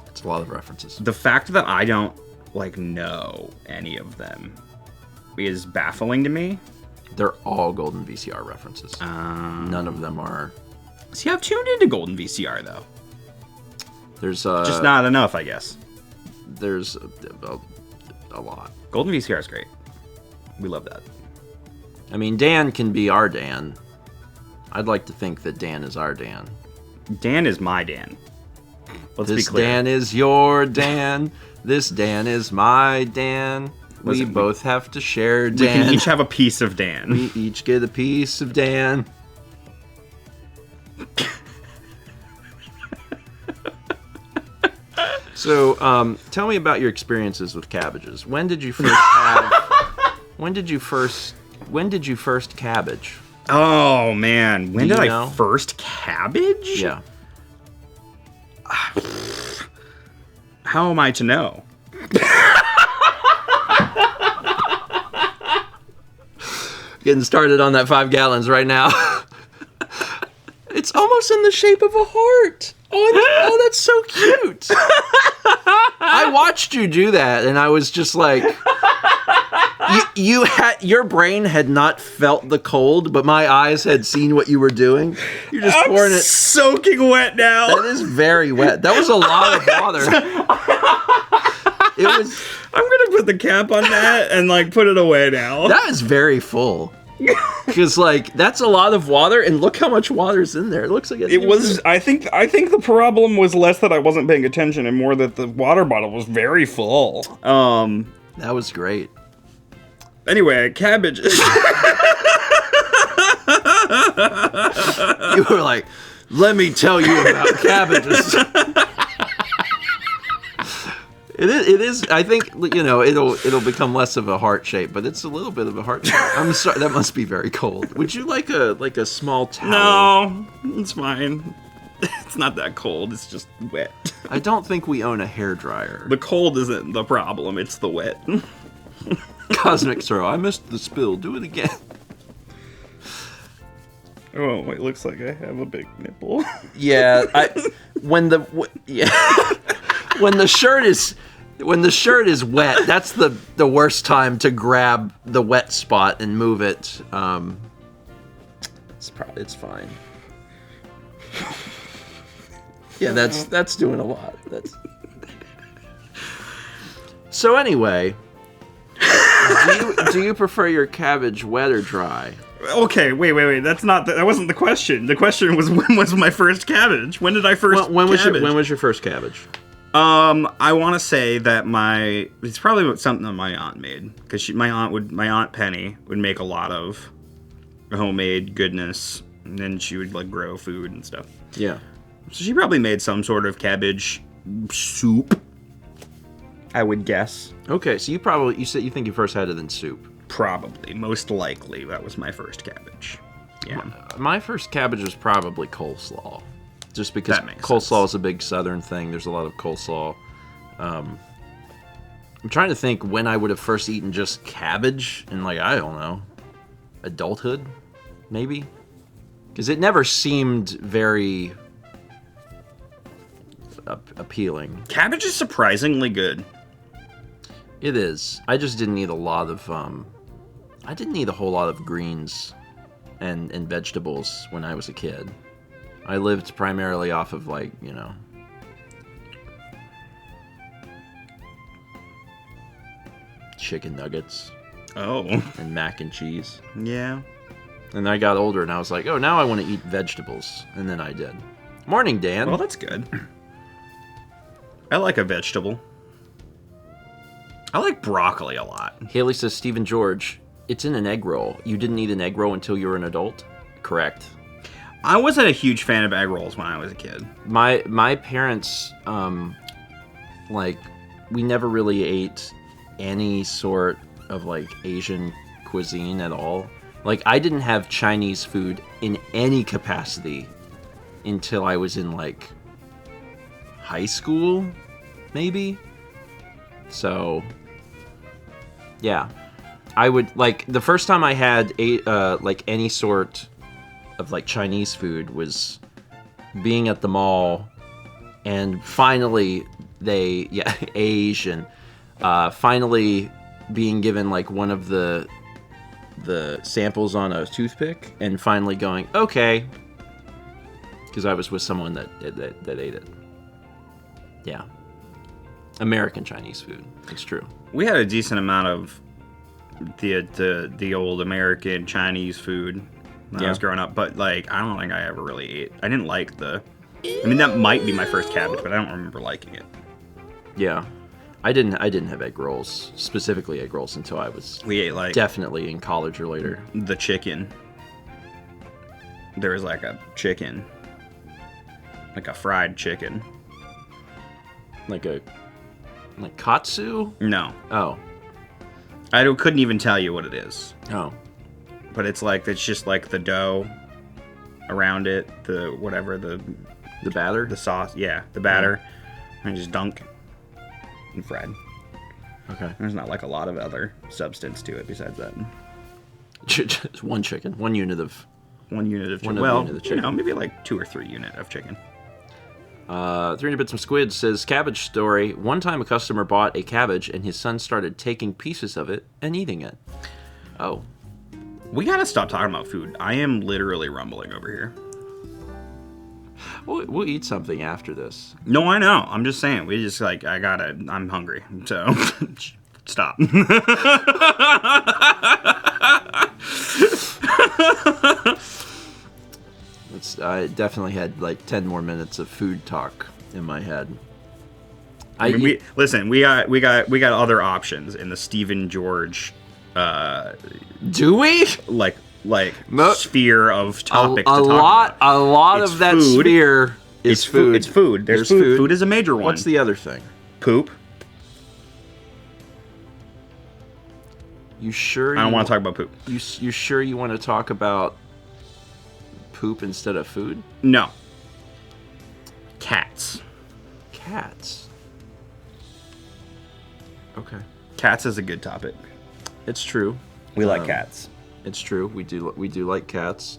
It's a lot of references. The fact that I don't, like, know any of them is baffling to me. They're all Golden VCR references. None of them are... See, I've tuned into Golden VCR, though. There's just not enough, I guess. There's a lot. Golden VCR is great. We love that. I mean, Dan can be our Dan. I'd like to think that Dan is our Dan. Dan is my Dan. Let's be This clear. Dan is your Dan. This Dan is my Dan. Listen, we both have to share Dan. We can each have a piece of Dan. We each get a piece of Dan. So, tell me about your experiences with cabbages. When did you first have? When did you first cabbage? Oh man, when Do did you I know? first cabbage? Yeah. How am I to know? Getting started on that 5 gallons right now. It's almost in the shape of a heart. Oh, that's so cute. I watched you do that, and I was just like, your brain had not felt the cold, but my eyes had seen what you were doing. You're just pouring it. Soaking wet now. That is very wet. That was a lot of water. It was. I'm gonna put the cap on that and like put it away now. That is very full. Because like that's a lot of water, and look how much water's in there. It looks like It was. I think the problem was less that I wasn't paying attention and more that the water bottle was very full. That was great. Anyway, cabbages. You were like, "Let me tell you about cabbages." It is. I think it'll become less of a heart shape, but it's a little bit of a heart shape. I'm sorry, that must be very cold. Would you like a small towel? No, it's fine. It's not that cold. It's just wet. I don't think we own a hairdryer. The cold isn't the problem. It's the wet. Cosmic throw. I missed the spill. Do it again. Oh, it looks like I have a big nipple. Yeah. When the shirt is wet, that's the worst time to grab the wet spot and move it. It's fine. Yeah, that's doing a lot. So anyway, do you prefer your cabbage wet or dry? Okay, wait. That wasn't the question. The question was when was my first cabbage? When did I first When was cabbage? your first cabbage? I want to say that it's probably something that my aunt made because my aunt Penny would make a lot of homemade goodness, and then she would like grow food and stuff. Yeah. So she probably made some sort of cabbage soup, I would guess. Okay, so you said you think you first had it in soup. Probably, most likely, that was my first cabbage. Yeah. My first cabbage was probably coleslaw. Just because That makes coleslaw sense. is a big southern thing. There's a lot of coleslaw. I'm trying to think when I would have first eaten just cabbage in, like, I don't know, adulthood, maybe? Because it never seemed very appealing. Cabbage is surprisingly good. It is. I just didn't eat a lot of, I didn't eat a whole lot of greens and vegetables when I was a kid. I lived primarily off of, like, chicken nuggets Oh. and mac and cheese. Yeah. And I got older and I was like, oh, now I want to eat vegetables. And then I did. Morning, Dan. Well, that's good. I like a vegetable. I like broccoli a lot. Haley says, Stephen George, it's in an egg roll. You didn't eat an egg roll until you were an adult? Correct. I wasn't a huge fan of egg rolls when I was a kid. My parents, we never really ate any sort of, like, Asian cuisine at all. Like, I didn't have Chinese food in any capacity until I was in like high school, maybe. So yeah, I would like the first time I had like any sort of like Chinese food was being at the mall, and finally Asian, finally being given like one of the samples on a toothpick, and finally going okay, because I was with someone that ate it. Yeah, American Chinese food. It's true. We had a decent amount of the old American Chinese food when I was growing up, but like I don't think I ever really ate. I didn't like I mean, that might be my first cabbage, but I don't remember liking it. Yeah, I didn't have egg rolls, specifically egg rolls, until I was We ate like definitely in college or later. the chicken. There was like a chicken, like a fried chicken. Like katsu? No, Oh. couldn't even tell you what it is. Oh. But it's just like the dough around it, the batter? the sauce, the batter, and just dunk and fried. Okay. There's not like a lot of other substance to it besides that. Just one chicken. One unit of chicken. chicken. Maybe like 2 or 3 unit of chicken. 300 Bits and Squid says, cabbage story. One time a customer bought a cabbage and his son started taking pieces of it and eating it. Oh. We gotta stop talking about food. I am literally rumbling over here. We'll eat something after this. No, I know. I'm just saying. We just I'm hungry. So, stop. I definitely had like 10 more minutes of food talk in my head. I mean, we got other options in the Stephen George do we? like sphere of topics a to talk about. A lot It's of that food. sphere is food. It's food. There's food. Food is a major one. What's the other thing? Poop. You sure? I don't want to talk about poop. You sure you want to talk about poop instead of food? No. Cats. Cats. Okay. Cats is a good topic. It's true. We like cats. It's true. We do like cats.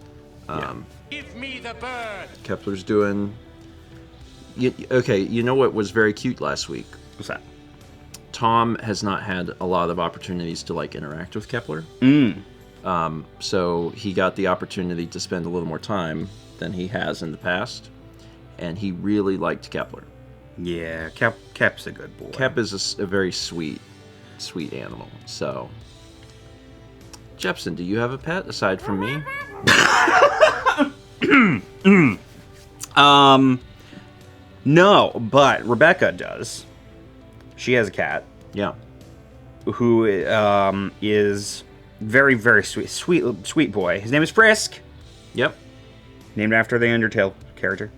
Give me the bird. Kepler's doing. Okay, you know what was very cute last week? What's that? Tom has not had a lot of opportunities to like interact with Kepler. So he got the opportunity to spend a little more time than he has in the past, and he really liked Kepler. Yeah, Kep's a good boy. Kep is a very sweet animal. So, Jepson, do you have a pet aside from me? No, but Rebecca does. She has a cat. Yeah. Who is very, very sweet boy. His name is Frisk. Yep. Named after the Undertale character.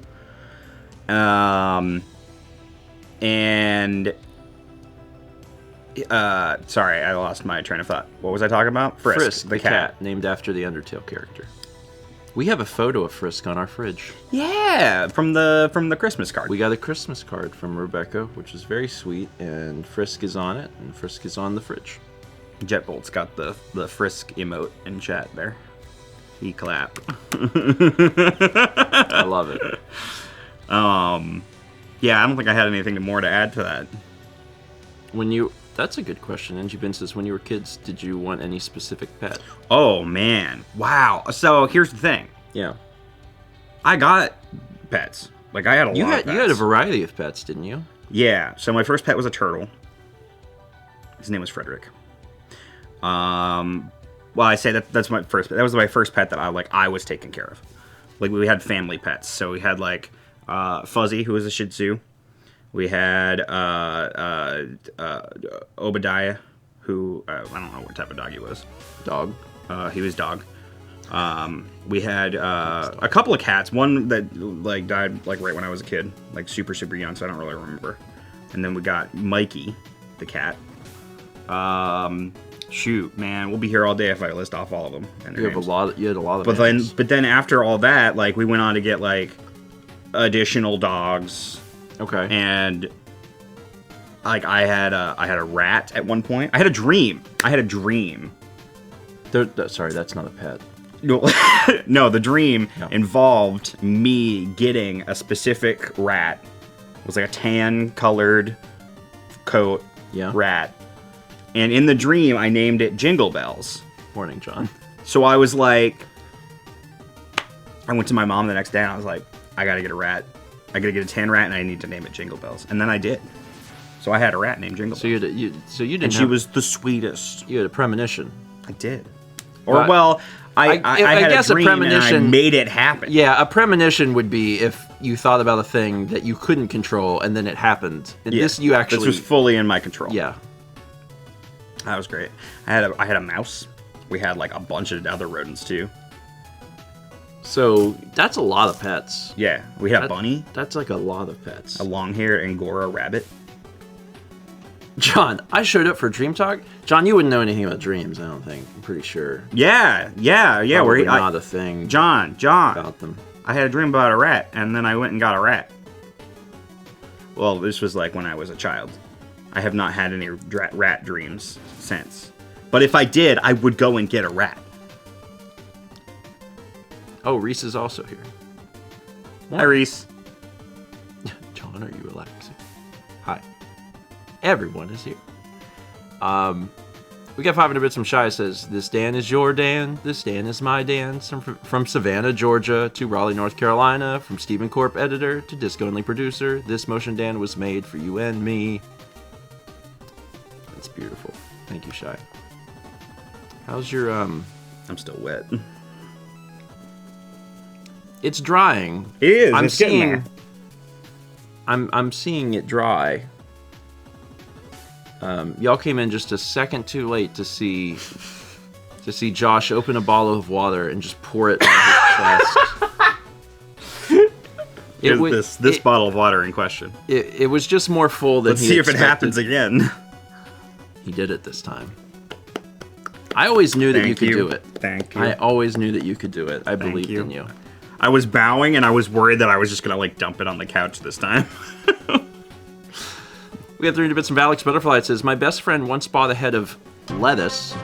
Sorry, I lost my train of thought. What was I talking about? Frisk, the cat, named after the Undertale character. We have a photo of Frisk on our fridge. Yeah, from the Christmas card. We got a Christmas card from Rebecca, which is very sweet, and Frisk is on it, and Frisk is on the fridge. Jetbolt's got the Frisk emote in chat there. He clap. I love it. Yeah, I don't think I had anything more to add to that. That's a good question. NG Ben says, when you were kids, did you want any specific pet? Oh, man. Wow. So, here's the thing. Yeah. I got pets. Like, I had a lot of pets. You had a variety of pets, didn't you? Yeah. So, my first pet was a turtle. His name was Frederick. Well, I say that's my first pet. That was my first pet that I was taking care of. Like, we had family pets. So, we had, like, Fuzzy, who was a Shih Tzu. We had Obadiah, who I don't know what type of dog he was. Dog. He was dog. We had a couple of cats. One that died right when I was a kid, super young, so I don't really remember. And then we got Mikey, the cat. Shoot, man, we'll be here all day if I list off all of them. You had a lot of. But then after all that, we went on to get additional dogs, Okay. and like I had a rat at one point. I had a dream. Sorry, that's not a pet. No, no, the dream No. involved me getting a specific rat. It was like a tan colored coat rat. And in the dream, I named it Jingle Bells. Morning, John. So I was like, I went to my mom the next day and I was like, I gotta get a rat. I gotta get a tan rat and I need to name it Jingle Bells. And then I did. So I had a rat named Jingle Bells. So you didn't. And she was the sweetest. You had a premonition. I did. Or well, I had guess a dream a premonition. and I made it happen. Yeah, a premonition would be if you thought about a thing that you couldn't control and then it happened. And this you actually. This was fully in my control. Yeah. That was great. I had a mouse. We had like a bunch of other rodents too. So that's a lot of pets. Yeah, we had a bunny, That's like a lot of pets. a long-haired Angora rabbit. John, I showed up for Dream Talk. John, you wouldn't know anything about dreams, I don't think. I'm pretty sure. Yeah. Probably not a thing John. about them. I had a dream about a rat, and then I went and got a rat. Well, this was like when I was a child. I have not had any rat dreams since. But if I did, I would go and get a rat. Oh, Reese is also here. Hi, Reese. John, are you relaxing? Hi. Everyone is here. We got 500 bits from Shy. Says, this Dan is your Dan. This Dan is my Dan. From Savannah, Georgia to Raleigh, North Carolina. From Stephen Corp, editor, to disco-only producer. This Motion Dan was made for you and me. That's beautiful. Thank you, Shy. How's your, I'm still wet. It's drying. It is. I'm it's getting there. I'm seeing it dry. Y'all came in just a second too late to see Josh open a bottle of water and just pour it on his chest. Here's this bottle of water in question. It was just more full than Let's see if it happens again. He did it this time. I always knew that you could do it. Thank you. I always knew that you could do it. I believed in you. I was bowing and I was worried that I was just gonna like dump it on the couch this time. We have 300 bits from Alex Butterfly. It says, my best friend once bought a head of lettuce.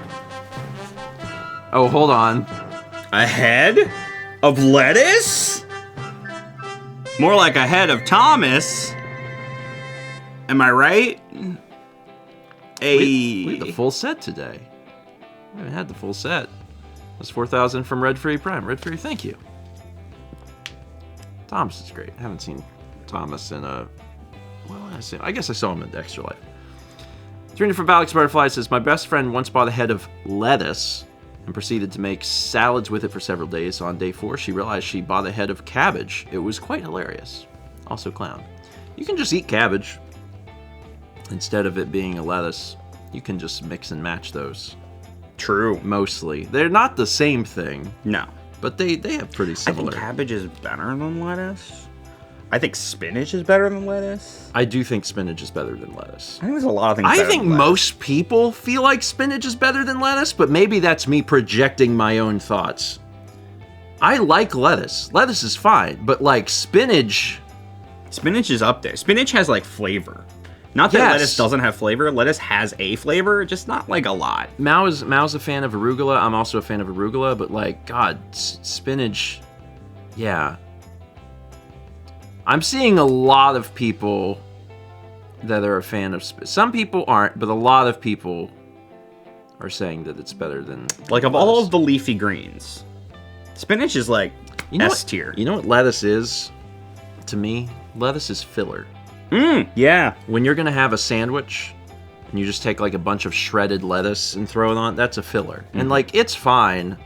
Oh, hold on. A head of lettuce? More like a head of Thomas. Am I right? We had the full set today. We haven't had the full set. That's 4,000 from Red Free Prime. Red Free, thank you. Thomas is great. I haven't seen Thomas in a... Well, I guess I saw him in Extra Life. 300 from Alex Butterfly says, my best friend once bought a head of lettuce and proceeded to make salads with it for several days. On day 4, she realized she bought a head of cabbage. It was quite hilarious. Also clown. You can just eat cabbage. Instead of it being a lettuce, you can just mix and match those. True. Mostly. They're not the same thing. No. But they have pretty similar. I think cabbage is better than lettuce. I think spinach is better than lettuce. I do think spinach is better than lettuce. I think there's a lot of things. I think most people feel like spinach is better than lettuce, but maybe that's me projecting my own thoughts. I like lettuce. Lettuce is fine, but like spinach... Spinach is up there. Spinach has like flavor. Not that lettuce doesn't have flavor. Lettuce has a flavor, just not like a lot. Mao's a fan of arugula. I'm also a fan of arugula, but like, God, spinach... Yeah. I'm seeing a lot of people that are a fan of some people aren't, but a lot of people are saying that it's better than like of all of the leafy greens. Spinach is like S tier. You know what lettuce is to me? Lettuce is filler. Yeah. When you're gonna have a sandwich and you just take like a bunch of shredded lettuce and throw it on, that's a filler. And like it's fine,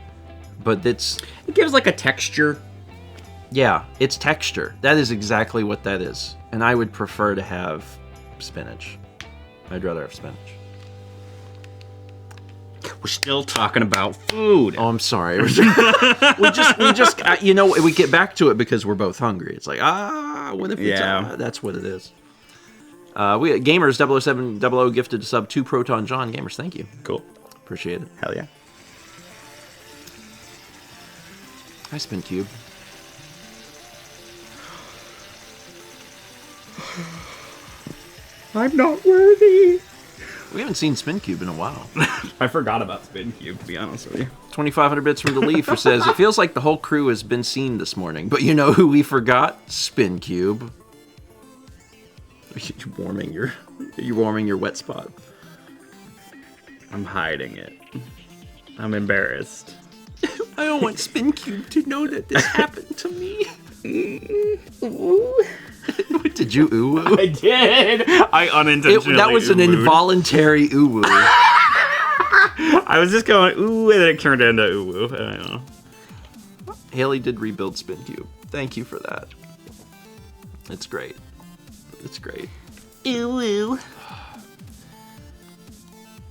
but it gives like a texture. Yeah, it's texture. That is exactly what that is. And I would prefer to have spinach. I'd rather have spinach. We're still talking about food. Oh, I'm sorry. we just you know, we get back to it because we're both hungry. It's like, what if it's that's what it is. We Gamers 00700 gifted a sub to Proton John. Gamers, thank you. Cool. Appreciate it. Hell yeah. Hi, Spin Cube. I'm not worthy. We haven't seen Spin Cube in a while. I forgot about Spin Cube, to be honest with you. 2,500 bits from the Leaf, who says, it feels like the whole crew has been seen this morning, but you know who we forgot? Spin Cube. You're warming your wet spot. I'm hiding it. I'm embarrassed. I don't want Spin Cube to know that this happened to me. Did you ooh? I did. I unintentionally. That was an involuntary ooh. I was just going ooh, and then it turned into ooh. I don't know. Haley did rebuild Spin Cube. Thank you for that. It's great. It's great. Ooh.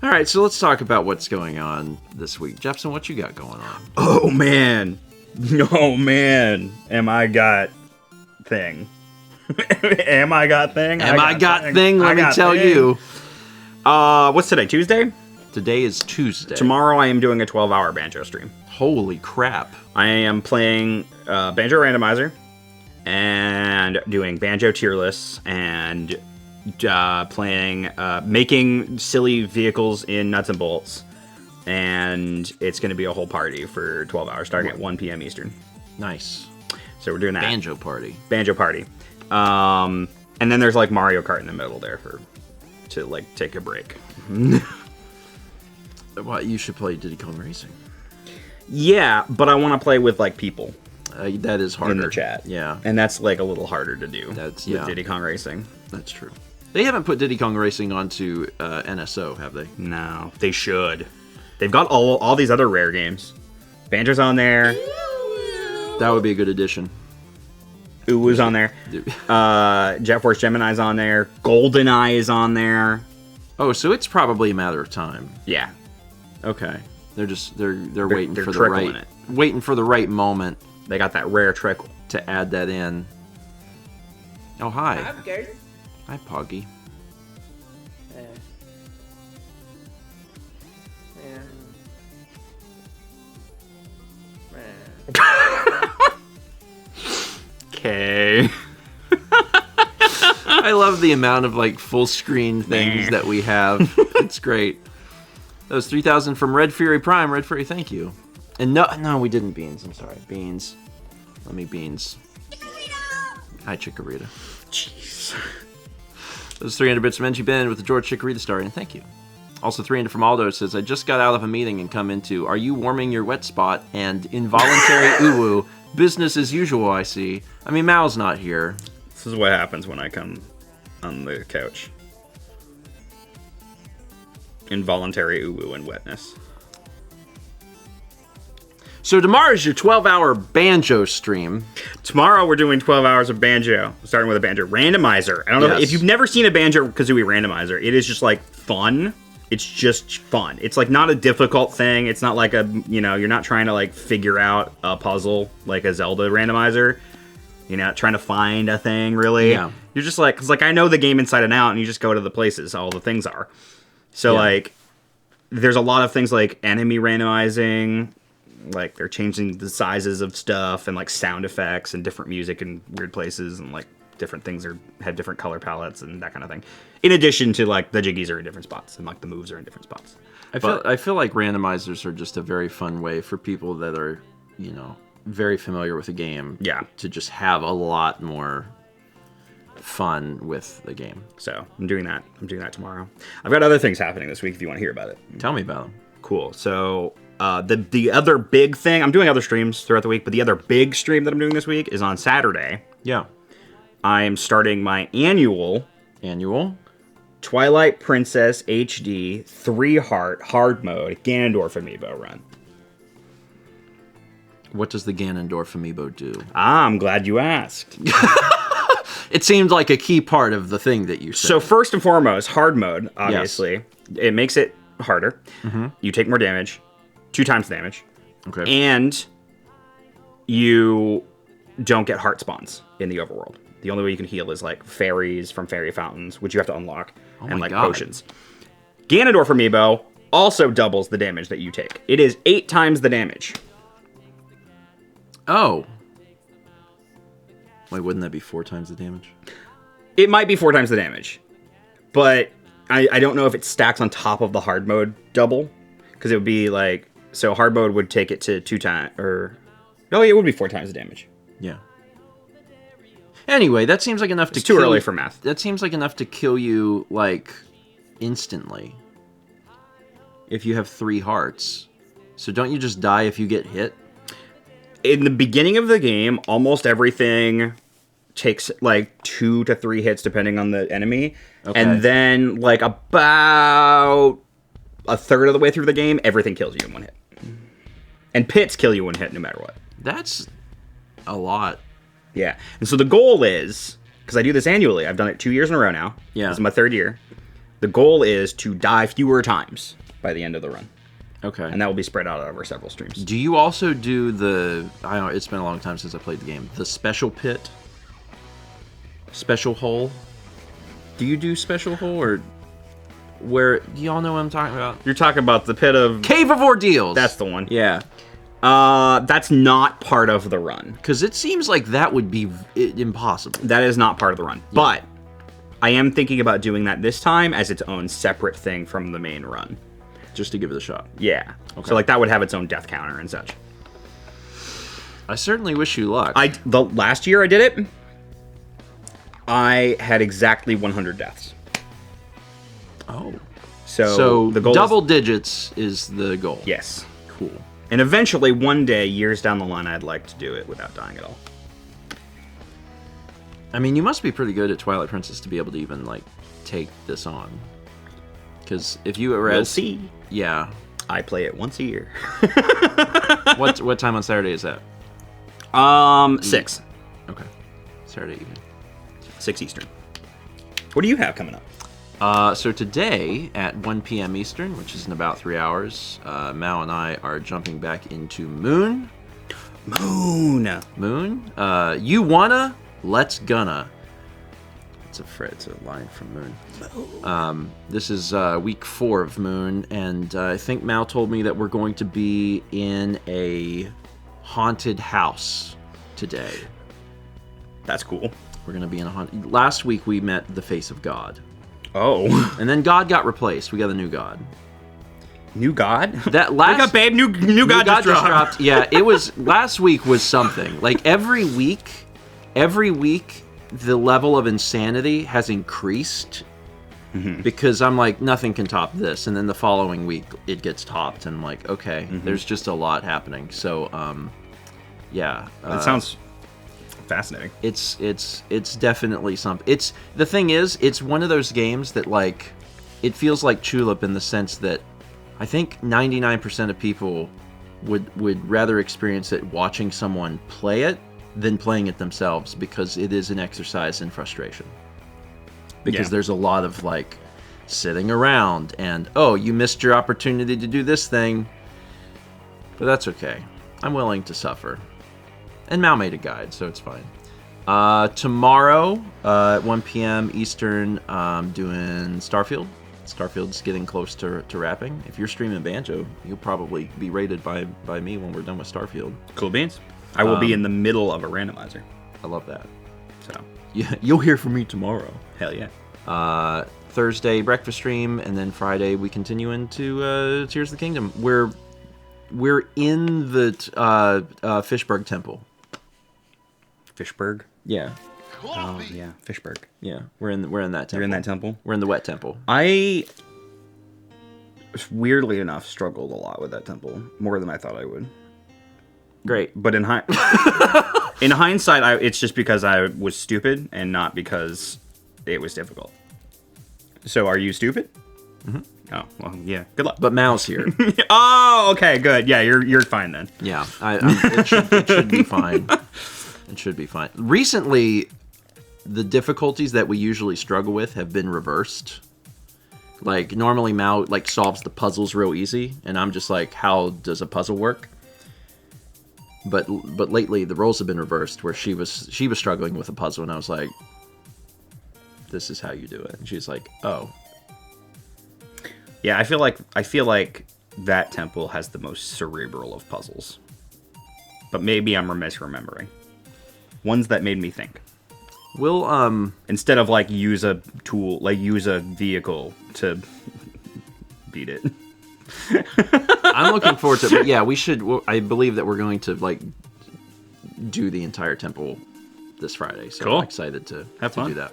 All right, so let's talk about what's going on this week. Jepson, what you got going on? Oh man. Am I got thing? Am I got thing? Let me tell you. What's today? Tuesday? Today is Tuesday. Tomorrow I am doing a 12-hour banjo stream. Holy crap. I am playing Banjo Randomizer and doing Banjo Tier Lists and playing, making silly vehicles in Nuts and Bolts. And it's going to be a whole party for 12 hours starting at 1 p.m. Eastern. Nice. So we're doing that. Banjo party. And then there's like Mario Kart in the middle there to like take a break. Well, you should play Diddy Kong Racing. Yeah, but I want to play with like people. That is harder. In the chat. Yeah. And that's like a little harder to do with yeah. Diddy Kong Racing. That's true. They haven't put Diddy Kong Racing onto NSO, have they? No, they should. They've got all these other rare games. Banjo's on there. That would be a good addition. Uwu's on there. Jet Force Gemini's on there. GoldenEye is on there. Oh, so it's probably a matter of time. Yeah. Okay. They're waiting for the right moment. They got that rare trickle to add that in. Oh, hi. I'm good. Hi, Poggy. Okay. I love the amount of like full screen things that we have. It's great. That was 3,000 from Red Fury Prime. Red Fury, thank you. And no, we didn't Beans. I'm sorry, Beans. Let me Beans. Hi, Chikorita. Jeez. Those 300 bits from NG Ben with the George Chikorita star, and thank you. Also 300 from Aldo says, I just got out of a meeting and come into, are you warming your wet spot? And involuntary uwu. Business as usual, I see. I mean, Mao's not here. This is what happens when I come on the couch. Involuntary uwu and wetness. So tomorrow's your 12-hour banjo stream. Tomorrow we're doing 12 hours of banjo, starting with a banjo randomizer. I don't know if you've never seen a Banjo-Kazooie randomizer. It is just like fun. It's just fun. It's like not a difficult thing. It's not like you're not trying to like figure out a puzzle like a Zelda randomizer. You're not trying to find a thing really. Yeah. You're just like, cause like I know the game inside and out, and you just go to the places all the things are. So like, there's a lot of things like enemy randomizing. Like they're changing the sizes of stuff and like sound effects and different music in weird places and like different things have different color palettes and that kind of thing. In addition to like the jiggies are in different spots and like the moves are in different spots. I feel like randomizers are just a very fun way for people that are, very familiar with the game. Yeah. To just have a lot more fun with the game. So I'm doing that. I'm doing that tomorrow. I've got other things happening this week if you want to hear about it. Tell me about them. Cool. So the other big thing, I'm doing other streams throughout the week, but the other big stream that I'm doing this week is on Saturday. Yeah. I am starting my annual Twilight Princess HD 3-heart hard mode Ganondorf amiibo run. What does the Ganondorf amiibo do? I'm glad you asked. It seemed like a key part of the thing that you said. So first and foremost, hard mode, obviously. Yes. It makes it harder. Mm-hmm. You take more damage. 2 times damage. Okay. And you don't get heart spawns in the overworld. The only way you can heal is like fairies from fairy fountains, which you have to unlock, and like potions. Ganondorf amiibo also doubles the damage that you take. It is 8 times the damage. Oh. Wait, wouldn't that be 4 times the damage? It might be 4 times the damage, but I don't know if it stacks on top of the hard mode double, because it would be like, so hard mode would take it to 2 times, or no, it would be 4 times the damage. Yeah. Anyway, that seems like enough to It's too kill early for math. That seems like enough to kill you, like, instantly. If you have 3 hearts. So don't you just die if you get hit? In the beginning of the game, almost everything takes like 2 to 3 hits depending on the enemy. Okay. And then like about a third of the way through the game, everything kills you in 1 hit. And pits kill you in 1 hit no matter what. That's a lot. Yeah. And so the goal is, because I do this annually, I've done it 2 years in a row now. Yeah. This is my 3rd year. The goal is to die fewer times by the end of the run. Okay. And that will be spread out over several streams. Do you also do the... I don't know, it's been a long time since I played the game. The special pit? Special hole? Do you do special hole, or... Where... Do y'all know what I'm talking about? You're talking about the pit of... Cave of Ordeals! That's the one. Yeah. That's not part of the run. Because it seems like that would be impossible. That is not part of the run. Yeah. But I am thinking about doing that this time as its own separate thing from the main run. Just to give it a shot. Yeah. Okay. So like that would have its own death counter and such. I certainly wish you luck. The last year I did it, I had exactly 100 deaths. Oh. So the goal double is, digits is the goal. yes. Cool. And eventually, one day, years down the line, I'd like to do it without dying at all. I mean, you must be pretty good at Twilight Princess to be able to even, like, take this on. Because if you were We'll see. Yeah. I play it once a year. What time on Saturday is that? 6. Okay. Saturday evening. 6 Eastern. What do you have coming up? So today at 1 p.m. Eastern, which is in about 3 hours, Mao and I are jumping back into Moon. Moon? You wanna? Let's gonna. It's a line from Moon. This is week 4 of Moon, and I think Mao told me that we're going to be in a haunted house today. That's cool. We're going to be in a haunted... Last week we met the face of God. Oh. And then God got replaced. We got a new God. New God? That last... Wake up, babe. New God just dropped. Yeah, it was... Last week was something. Like, every week, the level of insanity has increased. Mm-hmm. Because I'm like, nothing can top this. And then the following week, it gets topped. And I'm like, okay, there's just a lot happening. So, yeah. That sounds fascinating. It's definitely something. The thing is, it's one of those games that, like, it feels like Tulip in the sense that I think 99% of people would rather experience it watching someone play it than playing it themselves, because it is an exercise in frustration. Because there's a lot of, like, sitting around and, oh, you missed your opportunity to do this thing. But that's okay. I'm willing to suffer. And Mao made a guide, so it's fine. Tomorrow, at 1 p.m. Eastern, I'm doing Starfield. Starfield's getting close to wrapping. If you're streaming Banjo, you'll probably be rated by me when we're done with Starfield. Cool beans. I will be in the middle of a randomizer. I love that. So yeah, you'll hear from me tomorrow. Hell yeah. Thursday, breakfast stream, and then Friday we continue into Tears of the Kingdom. We're in the Fishberg Temple. Fishberg? Yeah. Oh, yeah. Fishberg. Yeah. We're in that temple. You're in that temple? We're in the wet temple. I, weirdly enough, struggled a lot with that temple. More than I thought I would. Great. But in hindsight, it's just because I was stupid and not because it was difficult. So are you stupid? Mm-hmm. Oh, well, yeah. Good luck. But Mao's here. Oh, okay, good. Yeah, you're fine then. Yeah, it should be fine. It should be fine. Recently, the difficulties that we usually struggle with have been reversed. Like, normally Mao, like, solves the puzzles real easy, and I'm just like, how does a puzzle work? But lately, the roles have been reversed, where she was struggling with a puzzle, and I was like, this is how you do it. And she's like, oh. Yeah, I feel like that temple has the most cerebral of puzzles. But maybe I'm misremembering. Ones that made me think. We'll instead of like use a tool, like use a vehicle to beat it. I'm looking forward to it. But yeah, we should. I believe that we're going to like do the entire temple this Friday. So Cool. I'm excited to Have fun. do that.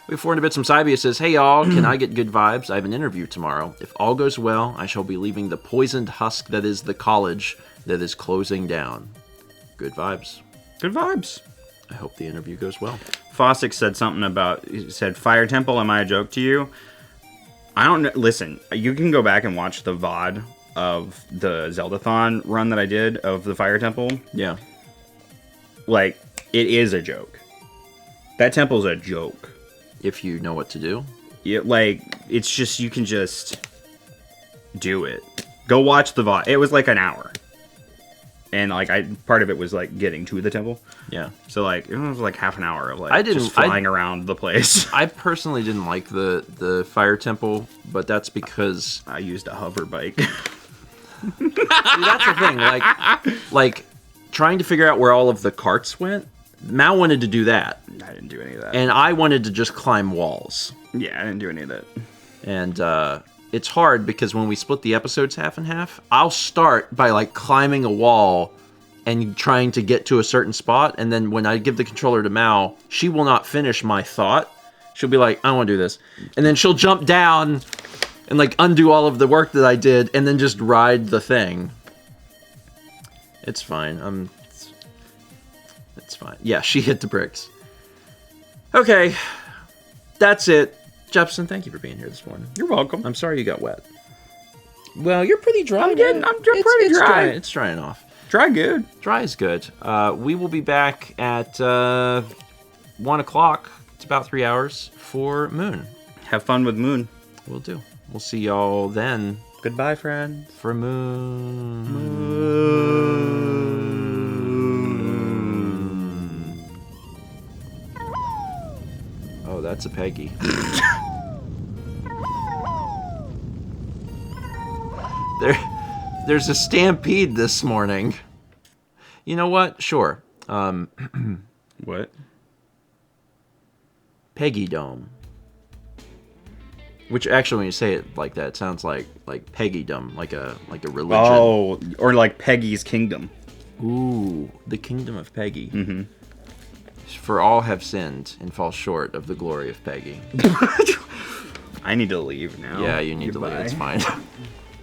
We have 400 bits from Cybia says, "Hey y'all, can I get good vibes? I have an interview tomorrow. If all goes well, I shall be leaving the poisoned husk that is the college that is closing down. Good vibes. Good vibes. I hope the interview goes well." Fosdick said something about, he said, Fire Temple, am I a joke to you? I don't know. Listen, you can go back and watch the VOD of the Zeldathon run that I did of the Fire Temple. Yeah. Like, it is a joke. That temple's a joke. If you know what to do. It's just, you can just do it. Go watch the VOD. It was like an hour. And, like, part of it was, like, getting to the temple. Yeah. So, like, it was like half an hour of, like, just flying around the place. I personally didn't like the fire temple, but that's because I used a hover bike. see, that's the thing. Like trying to figure out where all of the carts went. Mal wanted to do that, I didn't do any of that. and I wanted to just climb walls. Yeah, I didn't do any of that. And it's hard because when we split the episodes half and half, I'll start by like climbing a wall and trying to get to a certain spot, and then when I give the controller to Mal, she will not finish my thought. She'll be like, "I don't want to do this," and then she'll jump down and like undo all of the work that I did, and then just ride the thing. It's fine. It's fine. Yeah, she hit the bricks. Okay, that's it. Jefferson, thank you for being here this morning. You're welcome. I'm sorry you got wet. Well, you're pretty dry. I'm pretty dry. It's drying off. Try good. Dry is good. We will be back at 1 o'clock. It's about 3 hours for Moon. Have fun with Moon. We'll do. We'll see y'all then Goodbye, friends. for Moon. Oh, that's a Peggy. There's a stampede this morning. You know what? Sure. What? Peggy Dome. Which actually, when you say it like that, it sounds like Peggydom, like a religion. Oh, or like Peggy's Kingdom. Ooh, the kingdom of Peggy. Mm-hmm. For all have sinned and fall short of the glory of Peggy. I need to leave now. Yeah, you need to leave. Goodbye. It's fine.